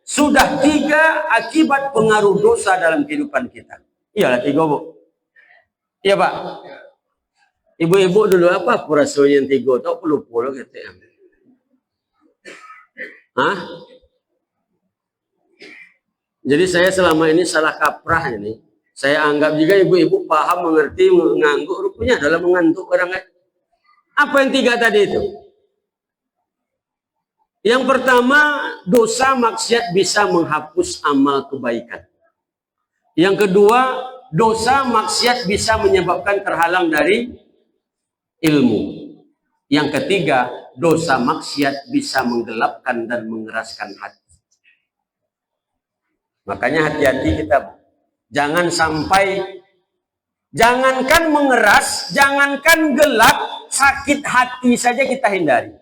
sudah 3 akibat pengaruh dosa dalam kehidupan kita. Iyalah 3, Bu. Iya Pak. Ibu-ibu dulu apa rasanya yang 3? Tak perlu pulau kita. Hah? Jadi saya selama ini salah kaprah ini. Saya anggap juga ibu-ibu paham, mengerti, mengangguk. Rupanya adalah mengantuk orang lain. Apa yang 3 tadi itu? Yang pertama, dosa maksiat bisa menghapus amal kebaikan. Yang kedua, dosa maksiat bisa menyebabkan terhalang dari ilmu. Yang ketiga, dosa maksiat bisa menggelapkan dan mengeraskan hati. Makanya hati-hati kita. Jangan sampai, jangankan mengeras, jangankan gelap, sakit hati saja kita hindari.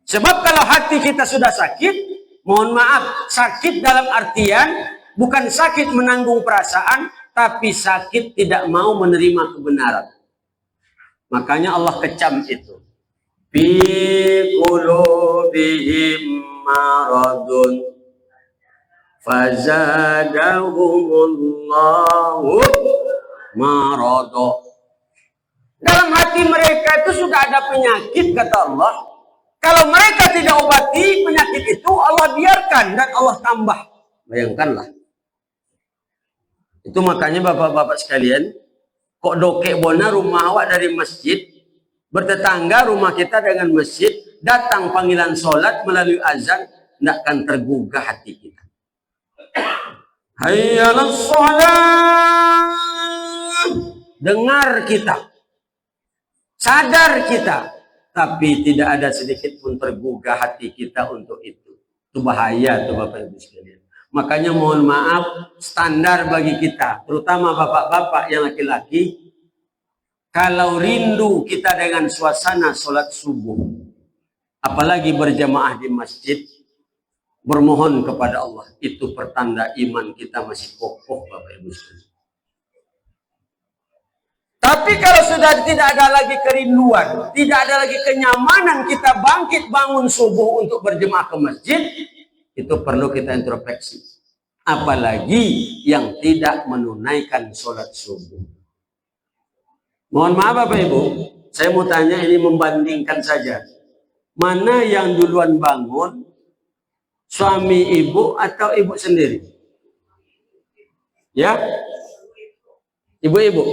Sebab kalau hati kita sudah sakit, mohon maaf, sakit dalam artian bukan sakit menanggung perasaan, tapi sakit tidak mau menerima kebenaran. Makanya Allah kecam itu. Fi qulubihim maradun fazadahumullahu marada. Dalam hati mereka itu sudah ada penyakit, kata Allah. Kalau mereka tidak obati penyakit itu, Allah biarkan dan Allah tambah. Bayangkanlah. Itu makanya bapak-bapak sekalian, kok dokek bona rumah awak dari masjid, bertetangga rumah kita dengan masjid, datang panggilan sholat melalui azan, tidak akan tergugah hati kita. Hayya 'alas shalah. Dengar kita, sadar kita, tapi tidak ada sedikit pun tergugah hati kita untuk itu. Itu bahaya tuh Bapak Ibu sekalian. Makanya mohon maaf, standar bagi kita, terutama bapak-bapak yang laki-laki, kalau rindu kita dengan suasana sholat subuh, apalagi berjamaah di masjid, bermohon kepada Allah, itu pertanda iman kita masih kokoh Bapak Ibu sekalian. Tapi kalau sudah tidak ada lagi kerinduan, tidak ada lagi kenyamanan kita bangkit bangun subuh untuk berjemaah ke masjid, itu perlu kita introspeksi. Apalagi yang tidak menunaikan sholat subuh. Mohon maaf Bapak Ibu, saya mau tanya ini membandingkan saja. Mana yang duluan bangun, suami ibu atau ibu sendiri? Ya? Ibu-ibu.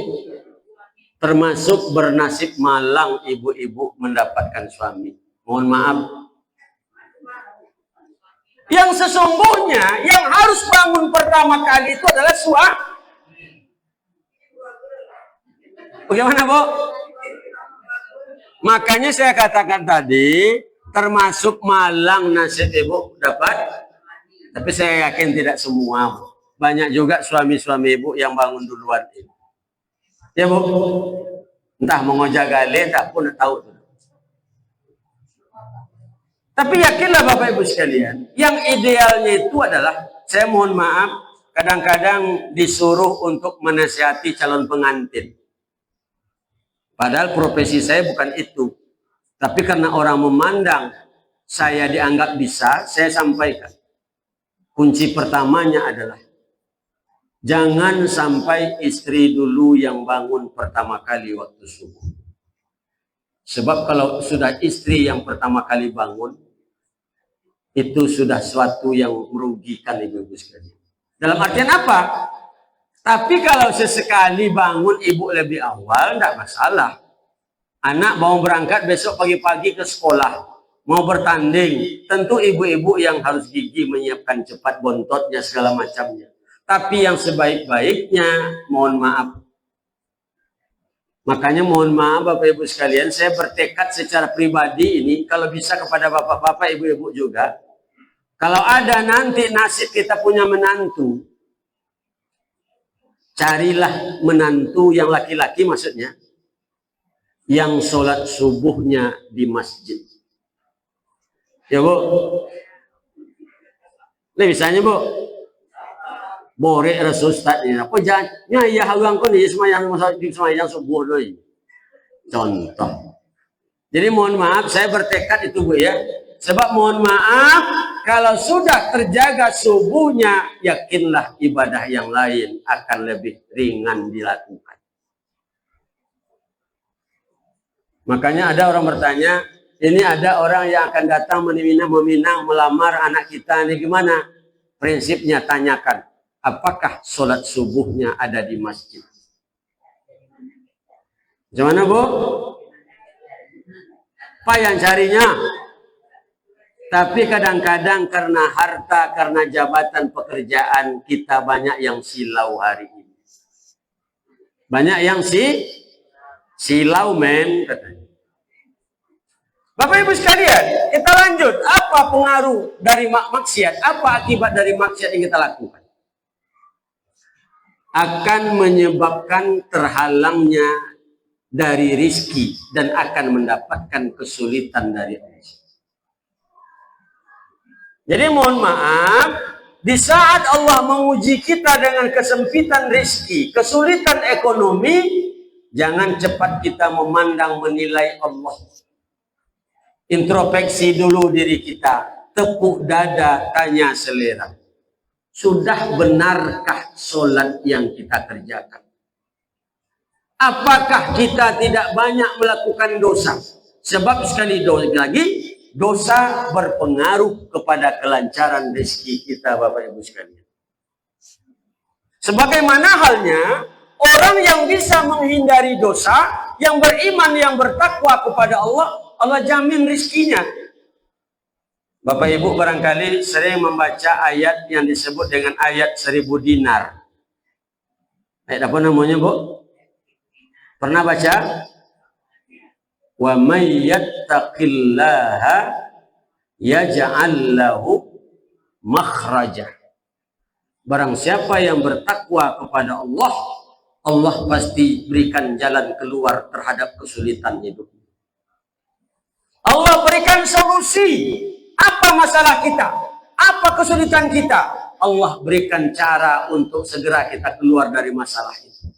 Termasuk bernasib malang ibu-ibu mendapatkan suami. Mohon maaf. Yang sesungguhnya yang harus bangun pertama kali itu adalah suami. Bagaimana, Bu? Makanya saya katakan tadi, termasuk malang nasib ibu dapat. Tapi saya yakin tidak semua, Bu. Banyak juga suami-suami ibu yang bangun duluan. Ya, Bu? Entah mengojak gale, tak pun tahu. Tapi yakinlah Bapak Ibu sekalian, yang idealnya itu adalah, saya mohon maaf, kadang-kadang disuruh untuk menasihati calon pengantin. Padahal profesi saya bukan itu. Tapi karena orang memandang saya dianggap bisa, saya sampaikan. Kunci pertamanya adalah jangan sampai istri dulu yang bangun pertama kali waktu subuh. Sebab kalau sudah istri yang pertama kali bangun, itu sudah suatu yang merugikan ibu-ibu sekalian. Dalam artian apa? Tapi kalau sesekali bangun ibu lebih awal, tidak masalah. Anak mau berangkat besok pagi-pagi ke sekolah, mau bertanding, tentu ibu-ibu yang harus gigih menyiapkan cepat bontotnya segala macamnya. Tapi yang sebaik-baiknya, mohon maaf. Makanya mohon maaf Bapak Ibu sekalian, saya bertekad secara pribadi ini, kalau bisa kepada bapak-bapak, ibu-ibu juga, kalau ada nanti nasib kita punya menantu, carilah menantu yang laki-laki maksudnya, yang sholat subuhnya di masjid. Ya Bu, ini misalnya Bu, borek Rasul Ustaz ni, apa jangan ya halang ko ni semayang subuh doi. Contoh. Jadi mohon maaf saya bertekad itu Bu ya. Sebab mohon maaf kalau sudah terjaga subuhnya, yakinlah ibadah yang lain akan lebih ringan dilakukan. Makanya ada orang bertanya, ini ada orang yang akan datang meminang melamar anak kita ini gimana? Prinsipnya tanyakan, apakah sholat subuhnya ada di masjid? Gimana Bu? Apa yang carinya? Tapi kadang-kadang karena harta, karena jabatan pekerjaan, kita banyak yang silau hari ini. Banyak yang silau men katanya. Bapak Ibu sekalian, kita lanjut. Apa pengaruh dari maksiat? Apa akibat dari maksiat yang kita lakukan? Akan menyebabkan terhalangnya dari rizki dan akan mendapatkan kesulitan dari Allah. Jadi mohon maaf, di saat Allah menguji kita dengan kesempitan rizki, kesulitan ekonomi, jangan cepat kita memandang menilai Allah. Introspeksi dulu diri kita, tepuk dada, tanya selera. Sudah benarkah sholat yang kita kerjakan? Apakah kita tidak banyak melakukan dosa? Sebab sekali lagi, dosa berpengaruh kepada kelancaran rezeki kita Bapak Ibu sekalian. Sebagaimana halnya orang yang bisa menghindari dosa, yang beriman, yang bertakwa kepada Allah, Allah jamin rezekinya. Bapak Ibu barangkali sering membaca ayat yang disebut dengan ayat 1000 dinar. Ayat apa namanya Bu? Pernah baca? Wa may yattaqillaha yaj'al lahu makhraja. Barang siapa yang bertakwa kepada Allah, Allah pasti berikan jalan keluar terhadap kesulitan hidup. Allah berikan solusi. Apa masalah kita? Apa kesulitan kita? Allah berikan cara untuk segera kita keluar dari masalah itu.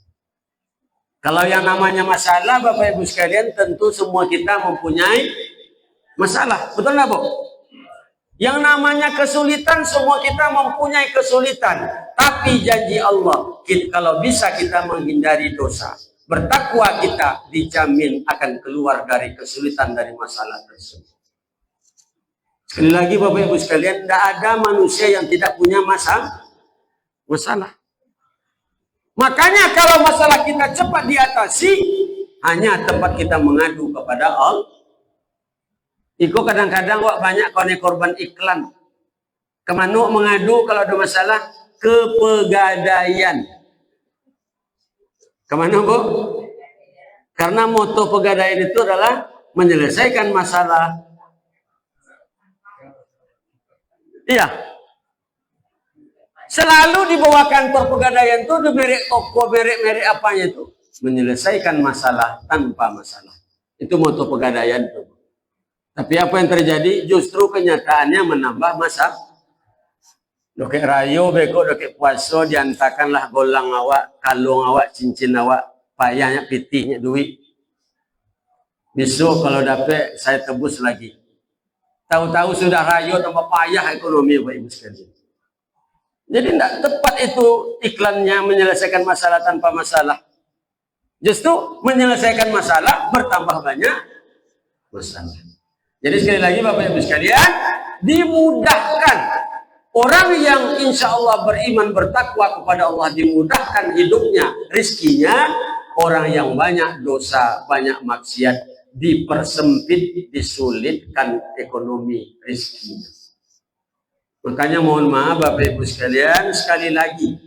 Kalau yang namanya masalah, Bapak Ibu sekalian, tentu semua kita mempunyai masalah. Betul nggak, Bu? Yang namanya kesulitan, semua kita mempunyai kesulitan. Tapi janji Allah, kalau bisa kita menghindari dosa, bertakwa kita dijamin akan keluar dari kesulitan dari masalah tersebut. Sekali lagi Bapak Ibu sekalian, tidak ada manusia yang tidak punya masalah. Makanya kalau masalah kita cepat diatasi, hanya tempat kita mengadu kepada Allah. Iko kadang-kadang wak banyak korban iklan. Kemana mengadu kalau ada masalah? Ke Pegadaian. Kemana Bu? Karena moto Pegadaian itu adalah menyelesaikan masalah. Iya. Selalu di bawah kantor Pegadaian itu merek toko, merek apanya itu. Menyelesaikan masalah tanpa masalah. Itu moto Pegadaian itu. Tapi apa yang terjadi? Justru kenyataannya menambah masalah. Doke rayo, beko, doke puaso, diantakanlah golang awak, kalung awak, cincin awak, payahnya, pitihnya, duit. Besok kalau dapat, saya tebus lagi. Tahu-tahu sudah rayo tambah payah ekonomi Bapak Ibu sekalian. Jadi tidak tepat itu iklannya menyelesaikan masalah tanpa masalah. Justru menyelesaikan masalah bertambah banyak masalah. Jadi sekali lagi Bapak Ibu sekalian, dimudahkan orang yang insya Allah beriman bertakwa kepada Allah, dimudahkan hidupnya, rizkinya. Orang yang banyak dosa, banyak maksiat, dipersempit, disulitkan ekonomi rizkinya. Makanya mohon maaf Bapak Ibu sekalian, sekali lagi,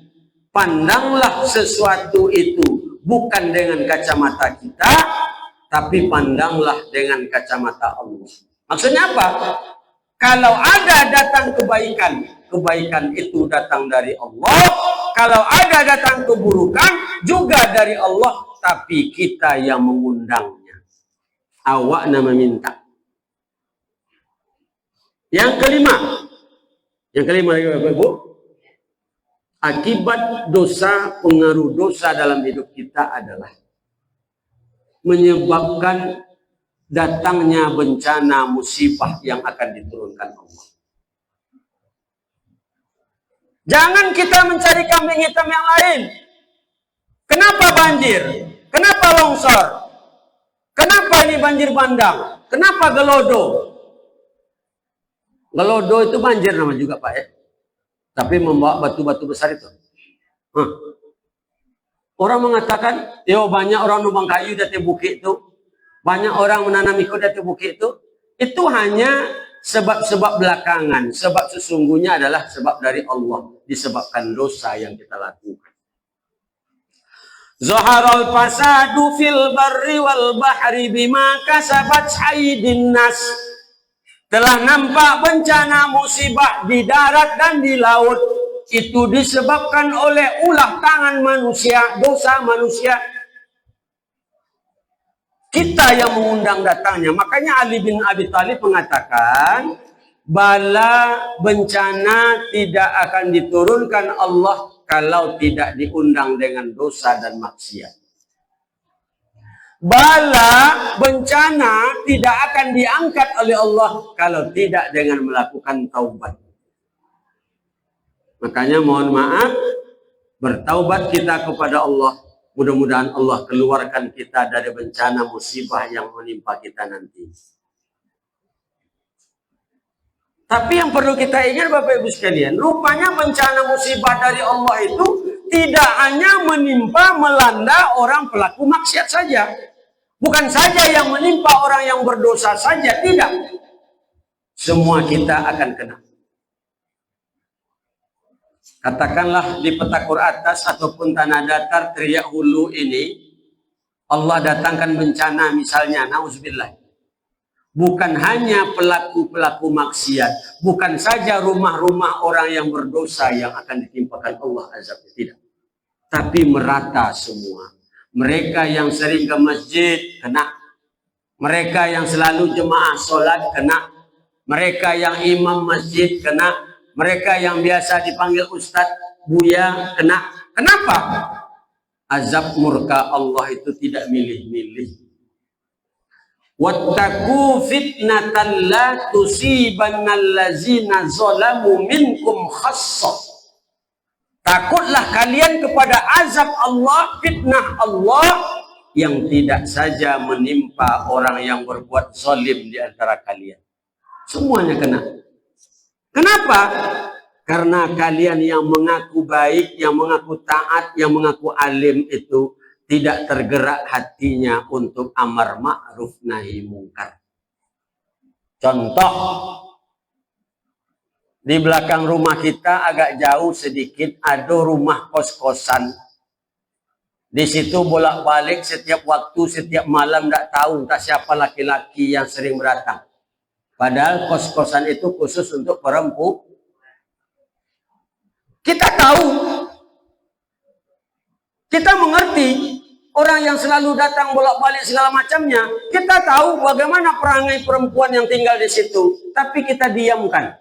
pandanglah sesuatu itu bukan dengan kacamata kita, tapi pandanglah dengan kacamata Allah. Maksudnya apa? Kalau ada datang kebaikan, kebaikan itu datang dari Allah. Kalau ada datang keburukan, juga dari Allah, tapi kita yang mengundangnya. Awakna meminta. Yang kelima Bapak Ibu, akibat dosa, pengaruh dosa dalam hidup kita adalah menyebabkan datangnya bencana musibah yang akan diturunkan Allah. Jangan kita mencari kambing hitam yang lain. Kenapa banjir? Kenapa longsor? Kenapa ini banjir bandang? Kenapa gelodo? Gelodo itu banjir nama juga Pak ya. Tapi membawa batu-batu besar itu. Orang mengatakan, yo banyak orang nubang kayu dari bukit itu. Banyak orang menanam ikut dari bukit itu. Itu hanya sebab-sebab belakangan. Sebab sesungguhnya adalah sebab dari Allah. Disebabkan dosa yang kita lakukan. Zaharal fasadu fil barri wal bahri bima kasabat aydin nas. Telah nampak bencana musibah di darat dan di laut. Itu disebabkan oleh ulah tangan manusia, dosa manusia. Kita yang mengundang datangnya. Makanya Ali bin Abi Thalib mengatakan, bala bencana tidak akan diturunkan Allah kalau tidak diundang dengan dosa dan maksiat. Bala bencana tidak akan diangkat oleh Allah kalau tidak dengan melakukan taubat. Makanya mohon maaf, bertaubat kita kepada Allah. Mudah-mudahan Allah keluarkan kita dari bencana musibah yang menimpa kita nanti. Tapi yang perlu kita ingat Bapak Ibu sekalian, rupanya bencana musibah dari Allah itu tidak hanya menimpa melanda orang pelaku maksiat saja. Bukan saja yang menimpa orang yang berdosa saja, tidak. Semua kita akan kena. Katakanlah di petakur atas ataupun tanah datar teriak hulu ini, Allah datangkan bencana misalnya, na'udzubillah. Bukan hanya pelaku-pelaku maksiat, bukan saja rumah-rumah orang yang berdosa yang akan ditimpakan Allah azab, tidak. Tapi merata semua. Mereka yang sering ke masjid kena. Mereka yang selalu jemaah sholat kena. Mereka yang imam masjid kena. Mereka yang biasa dipanggil Ustadz, Buya kena. Kenapa? Azab murka Allah itu tidak milih-milih. Wattaqu fitnatan la tusibannallazina zalamu minkum khassah. Takutlah kalian kepada azab Allah, fitnah Allah yang tidak saja menimpa orang yang berbuat zalim di antara kalian. Semuanya kena. Kenapa? Karena kalian yang mengaku baik, yang mengaku taat, yang mengaku alim itu tidak tergerak hatinya untuk amar ma'ruf nahi mungkar. Contoh, di belakang rumah kita agak jauh sedikit ada rumah kos-kosan. Di situ bolak-balik setiap waktu, setiap malam tidak tahu entah siapa laki-laki yang sering datang. Padahal kos-kosan itu khusus untuk perempuan. Kita tahu, kita mengerti orang yang selalu datang bolak-balik segala macamnya. Kita tahu bagaimana perangai perempuan yang tinggal di situ, tapi kita diamkan.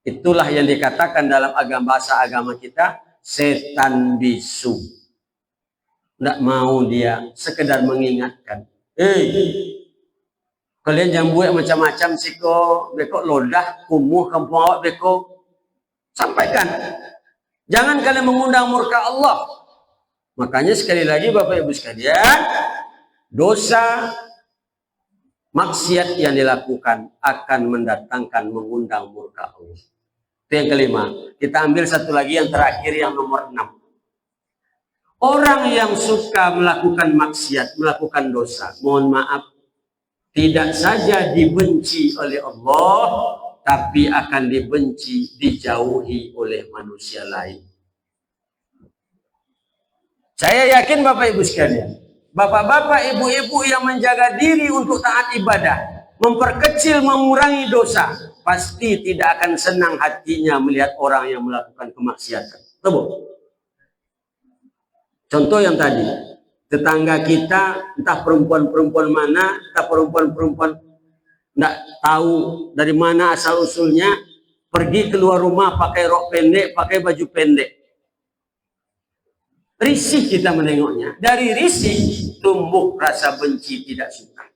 Itulah yang dikatakan dalam bahasa agama kita, setan bisu. Tidak mau dia, sekedar mengingatkan. Kalian jangan buat macam-macam siko, beko lodah, kumuh kampung awak beko. Sampaikan. Jangan kalian mengundang murka Allah. Makanya sekali lagi Bapak Ibu sekalian, dosa maksiat yang dilakukan akan mendatangkan mengundang murka Allah. Itu yang kelima. Kita ambil satu lagi yang terakhir, yang nomor 6. Orang yang suka melakukan maksiat, melakukan dosa, mohon maaf, tidak saja dibenci oleh Allah, tapi akan dibenci, dijauhi oleh manusia lain. Saya yakin Bapak Ibu sekalian, bapak-bapak, ibu-ibu yang menjaga diri untuk taat ibadah, memperkecil, mengurangi dosa, pasti tidak akan senang hatinya melihat orang yang melakukan kemaksiatan. Betul? Contoh yang tadi, tetangga kita, entah perempuan-perempuan mana, entah perempuan-perempuan tidak tahu dari mana asal-usulnya, pergi keluar rumah pakai rok pendek, pakai baju pendek. Risih kita menengoknya. Dari risih tumbuh rasa benci, tidak suka.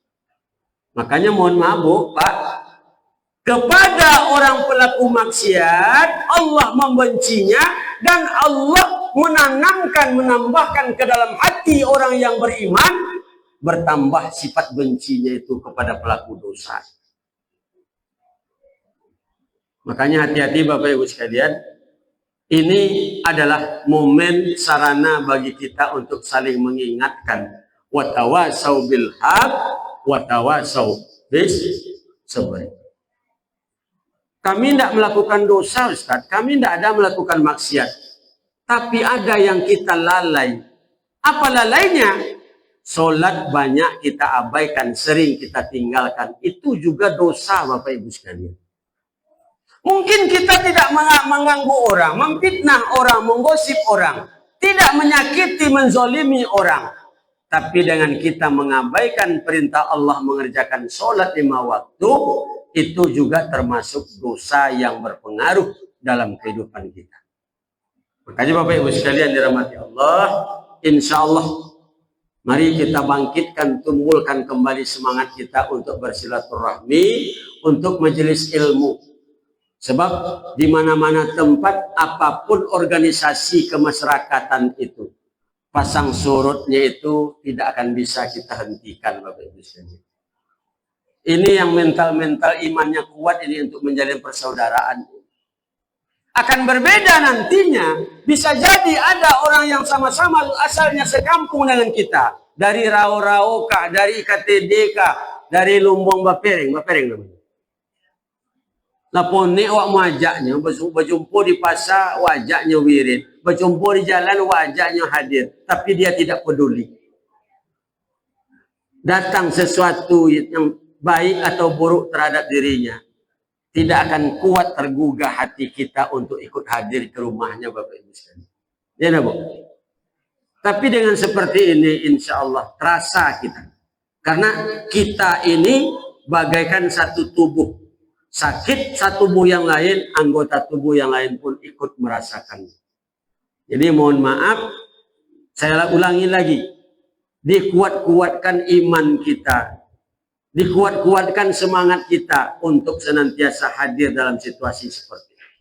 Makanya mohon maaf Bu, Pak, kepada orang pelaku maksiat Allah membencinya, dan Allah menambahkan ke dalam hati orang yang beriman, bertambah sifat bencinya itu kepada pelaku dosa. Makanya hati-hati Bapak Ibu sekalian, ini adalah momen sarana bagi kita untuk saling mengingatkan, watawasau bil haq watawasau bis sabr. Kami tidak melakukan dosa Ustaz, kami tidak ada melakukan maksiat, tapi ada yang kita lalai. Apa lalainya? Sholat banyak kita abaikan, sering kita tinggalkan. Itu juga dosa Bapak Ibu sekalian. Mungkin kita tidak mengganggu orang, memfitnah orang, menggosip orang, tidak menyakiti, menzolimi orang. Tapi dengan kita mengabaikan perintah Allah mengerjakan sholat 5 waktu, itu juga termasuk dosa yang berpengaruh dalam kehidupan kita. Makanya Bapak Ibu sekalian dirahmati Allah, insya Allah mari kita bangkitkan, tumbuhkan kembali semangat kita untuk bersilaturahmi, untuk majelis ilmu. Sebab di mana-mana tempat, apapun organisasi kemasyarakatan itu, pasang surutnya itu tidak akan bisa kita hentikan Bapak Ibu sekalian. Ini yang mental-mental imannya kuat ini untuk menjalin persaudaraan. Akan berbeda nantinya, bisa jadi ada orang yang sama-sama asalnya sekampung dengan kita. Dari Rao-Rao, dari IKTDK, dari Lumbung Bapering namanya. Lapon ni awak majaknya, berjumpa di pasar, wajaknya wirid. Berjumpa di jalan, wajaknya hadir. Tapi dia tidak peduli. Datang sesuatu yang baik atau buruk terhadap dirinya, tidak akan kuat tergugah hati kita untuk ikut hadir ke rumahnya Bapak Ibu sekalian. Ya Bu. Tapi dengan seperti ini insya Allah terasa kita. Karena kita ini bagaikan satu tubuh. Sakit satu tubuh yang lain, anggota tubuh yang lain pun ikut merasakan. Jadi mohon maaf, saya ulangi lagi. Dikuat-kuatkan iman kita. Dikuat-kuatkan semangat kita untuk senantiasa hadir dalam situasi seperti ini.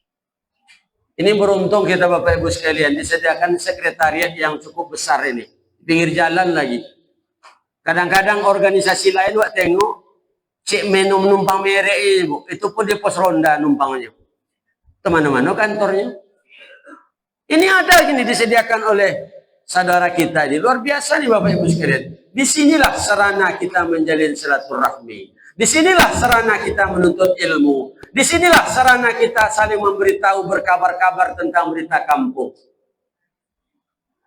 Ini beruntung kita Bapak Ibu sekalian, disediakan sekretariat yang cukup besar ini. Pinggir jalan lagi. Kadang-kadang organisasi lain buat tengok, cek menu numpang merek ini Bu. Itu pun di pos ronda numpangnya. Kemana-mana kantornya. Ini ada gini disediakan oleh saudara kita ini. Luar biasa nih Bapak Ibu sekalian. Disinilah sarana kita menjalin silaturahmi. Disinilah sarana kita menuntut ilmu. Disinilah sarana kita saling memberitahu, berkabar-kabar tentang berita kampung.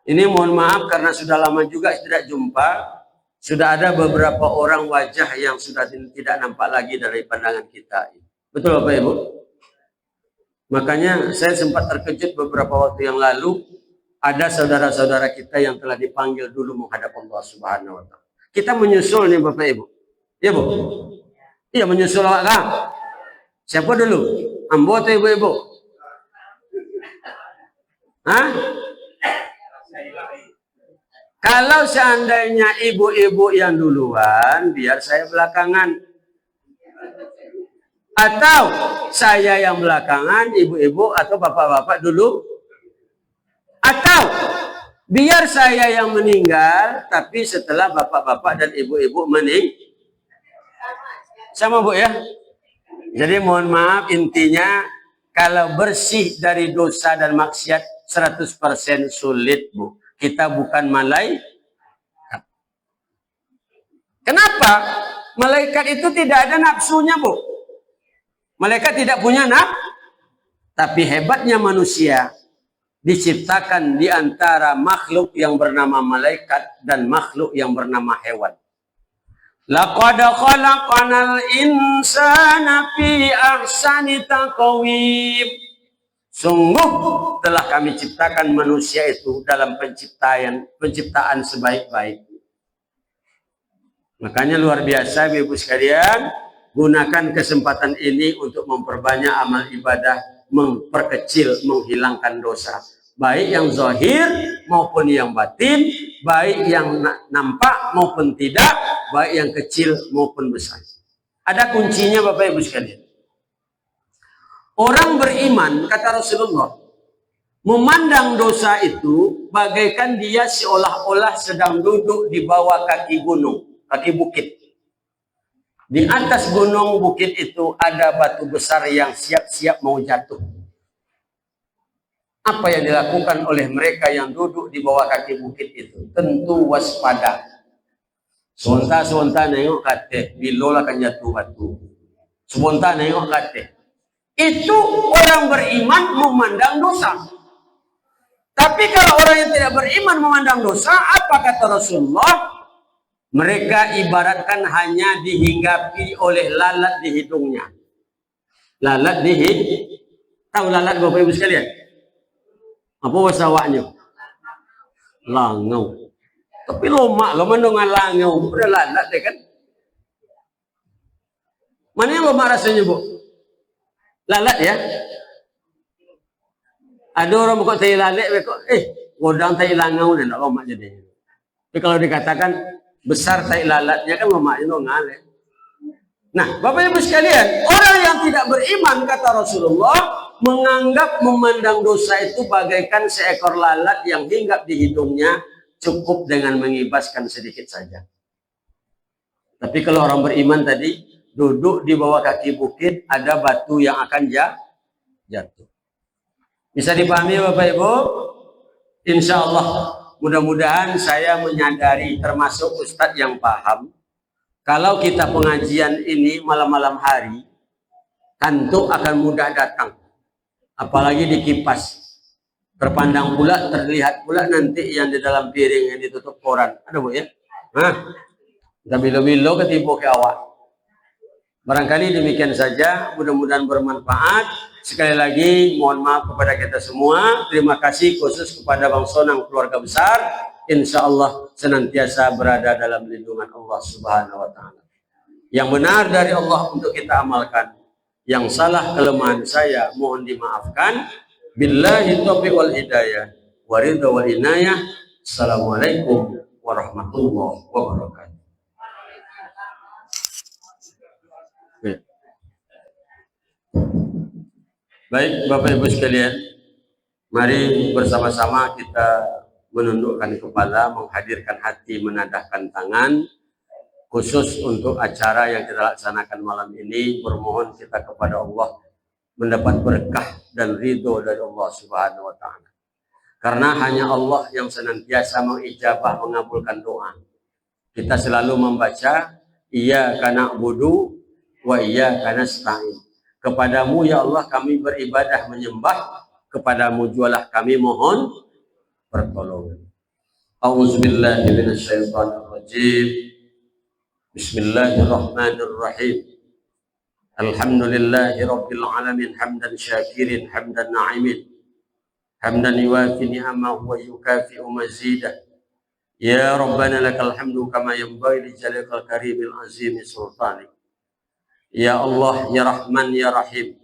Ini mohon maaf karena sudah lama juga tidak jumpa. Sudah ada beberapa orang wajah yang sudah tidak nampak lagi dari pandangan kita. Betul Bapak Ibu? Makanya saya sempat terkejut beberapa waktu yang lalu. Ada saudara-saudara kita yang telah dipanggil dulu menghadap Allah Subhanahu wa Ta'ala. Kita menyusul nih Bapak Ibu. Iya Bu? Iya menyusul Kang. Siapa dulu? Ambo atau Ibu-Ibu? Hah? Kalau seandainya ibu-ibu yang duluan, biar saya belakangan. Atau saya yang belakangan, ibu-ibu atau bapak-bapak dulu. Atau biar saya yang meninggal, tapi setelah bapak-bapak dan ibu-ibu sama Bu ya. Jadi mohon maaf, intinya kalau bersih dari dosa dan maksiat 100% sulit Bu. Kita bukan malaikat. Kenapa? Malaikat itu tidak ada nafsunya Bu. Malaikat tidak punya nafsu. Tapi hebatnya manusia diciptakan di antara makhluk yang bernama malaikat dan makhluk yang bernama hewan. Laqad khalaqanal insana fi ahsani taqwim. Sungguh telah kami ciptakan manusia itu dalam penciptaan sebaik-baik. Makanya luar biasa Ibu sekalian, gunakan kesempatan ini untuk memperbanyak amal ibadah, memperkecil, menghilangkan dosa. Baik yang zahir maupun yang batin, baik yang nampak maupun tidak, baik yang kecil maupun besar. Ada kuncinya Bapak Ibu sekalian. Orang beriman, kata Rasulullah, memandang dosa itu bagaikan dia seolah-olah sedang duduk di bawah kaki gunung, kaki bukit. Di atas gunung bukit itu ada batu besar yang siap-siap mau jatuh. Apa yang dilakukan oleh mereka yang duduk di bawah kaki bukit itu? Tentu waspada. Sebentar nengok kate, bilola akan jatuh batu. Sebentar nengok kate. Itu orang beriman memandang dosa. Tapi kalau orang yang tidak beriman memandang dosa, apa kata Rasulullah? Mereka ibaratkan hanya dihinggapi oleh lalat di hidungnya. Lalat di hidung. Tahu lalat Bapak Ibu sekalian? Apa bahasa awaknya? Langau. Tapi lomak lo mendengar langau. Udah lalat deh kan? Mana yang lomak rasanya Bu? Lalat ya? Ada orang buka tai lalat, godang tai langau dan lomak jadi. Tapi kalau dikatakan besar tai lalatnya kan lomaknya lo ngalet. Nah, Bapak Ibu sekalian, orang yang tidak beriman kata Rasulullah menganggap memandang dosa itu bagaikan seekor lalat yang hinggap di hidungnya, cukup dengan mengibaskan sedikit saja. Tapi kalau orang beriman tadi duduk di bawah kaki bukit, ada batu yang akan jatuh. Bisa dipahami Bapak Ibu? Insya Allah mudah-mudahan saya menyadari termasuk Ustadz yang paham. Kalau kita pengajian ini malam-malam hari, kantuk akan mudah datang. Apalagi dikipas. Terpandang pula, terlihat pula nanti yang di dalam piring yang ditutup koran. Ada Bu ya? Kita bilo-bilo ketipu ke awak. Barangkali demikian saja. Mudah-mudahan bermanfaat. Sekali lagi mohon maaf kepada kita semua. Terima kasih khusus kepada Bang Sonang keluarga besar. Insya Allah senantiasa berada dalam lindungan Allah Subhanahu wa Ta'ala. Yang benar dari Allah untuk kita amalkan. Yang salah kelemahan saya mohon dimaafkan. Billahi taufiq wal hidayah. Waridha wal inayah. Assalamualaikum warahmatullahi wabarakatuh. Baik Bapak Ibu sekalian, mari bersama-sama kita menundukkan kepala, menghadirkan hati, menadahkan tangan, khusus untuk acara yang kita laksanakan malam ini. Bermohon kita kepada Allah mendapat berkah dan ridho dari Allah Subhanahu wa Ta'ala. Karena hanya Allah yang senantiasa mengijabah, mengabulkan doa. Kita selalu membaca iyyaka na'budu wa iyyaka nasta'in. Kepadamu ya Allah kami beribadah menyembah, kepadamu jualah kami mohon pertolongan. A'udzubillahi minasyaitonir rajim. Bismillahirrahmanirrahim. Alhamdulillahi rabbil alamin hamdan syakirin hamdan na'imin. Hamdan yuwafi ni'amahu wa yukafi'u mazidah. Ya Rabbana lakal hamdu kama yanbaghi li jalalil karimil azimi sultanik. Ya Allah, ya Rahman, ya Rahim.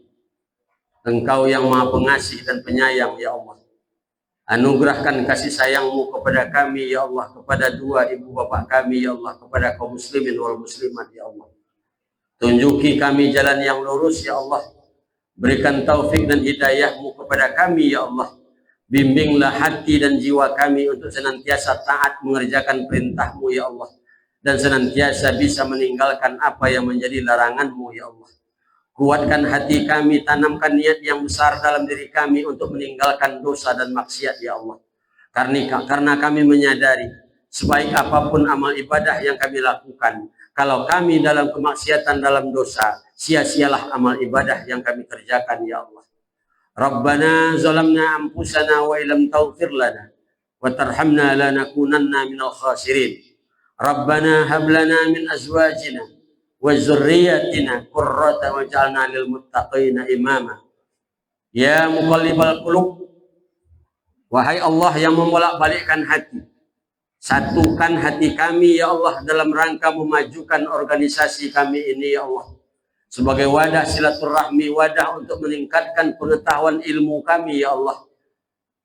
Engkau yang maha pengasih dan penyayang, ya Allah. Anugerahkan kasih sayangmu kepada kami, ya Allah. Kepada dua ibu bapak kami, ya Allah. Kepada kaum muslimin wal muslimat, ya Allah. Tunjuki kami jalan yang lurus, ya Allah. Berikan taufik dan hidayahmu kepada kami, ya Allah. Bimbinglah hati dan jiwa kami untuk senantiasa taat mengerjakan perintah-Mu ya Allah, dan senantiasa bisa meninggalkan apa yang menjadi larangan-Mu ya Allah. Kuatkan hati kami, tanamkan niat yang besar dalam diri kami untuk meninggalkan dosa dan maksiat ya Allah. Karena kami menyadari sebaik apapun amal ibadah yang kami lakukan, kalau kami dalam kemaksiatan, dalam dosa, sia-sialah amal ibadah yang kami kerjakan ya Allah. Rabbana zalamna anfusana wa illam taghfir lana wa tarhamna lanakunanna minal khasirin. Rabbana hab lana min azwajina wa dzurriyyatina qurrata waj'alna lil muttaqina imama. Ya muqallibal qulub, wahai Allah yang membolak-balikkan hati, satukan hati kami ya Allah dalam rangka memajukan organisasi kami ini ya Allah, sebagai wadah silaturahmi, wadah untuk meningkatkan pengetahuan ilmu kami ya Allah,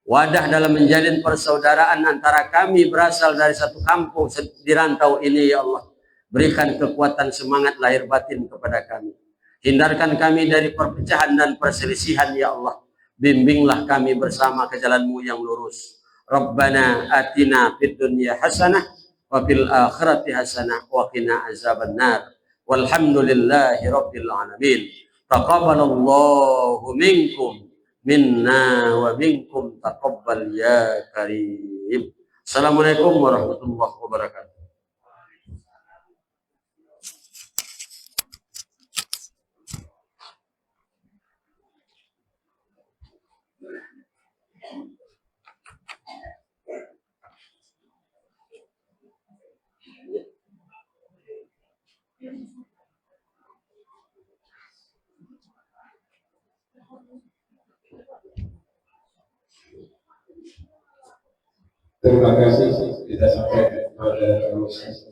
wadah dalam menjalin persaudaraan antara kami berasal dari satu kampung di rantau ini ya Allah. Berikan kekuatan semangat lahir batin kepada kami, hindarkan kami dari perpecahan dan perselisihan ya Allah. Bimbinglah kami bersama ke jalan-Mu yang lurus. Rabbana atina fid dunya hasanah wa fil akhirati hasanah wa qina azabannar. Walhamdulillahi rabbil alamin. Taqabbalallahu minkum minna wa minkum taqabbal ya karim. Assalamualaikum warahmatullahi wabarakatuh. Terima kasih kita sampaikan kepada Ustaz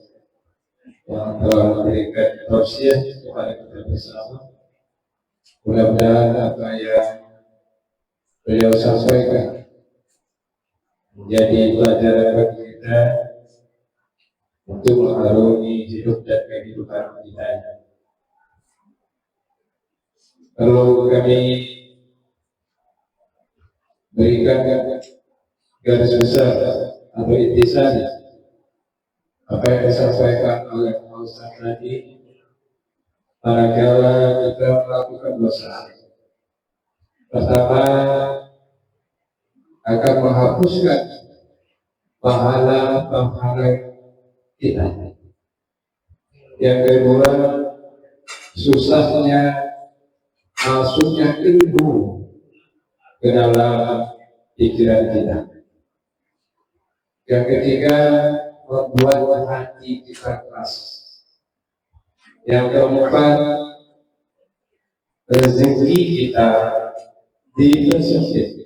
yang telah memberikan tausiah kepada kita bersama. Mudah-mudahan apa yang beliau sampaikan menjadi pelajaran bagi kita untuk mengarungi hidup dan kehidupan kita. Perlu kami berikan garis besar atau intisari apa yang disampaikan oleh Ustaz tadi. Manakala kita melakukan dosa, pertama akan menghapuskan pahala kita. Yang kedua, susahnya masuknya ilmu ke dalam pikiran kita. Yang ketiga, membuat hati kita keras. Yang keempat, rezeki kita dipersempit.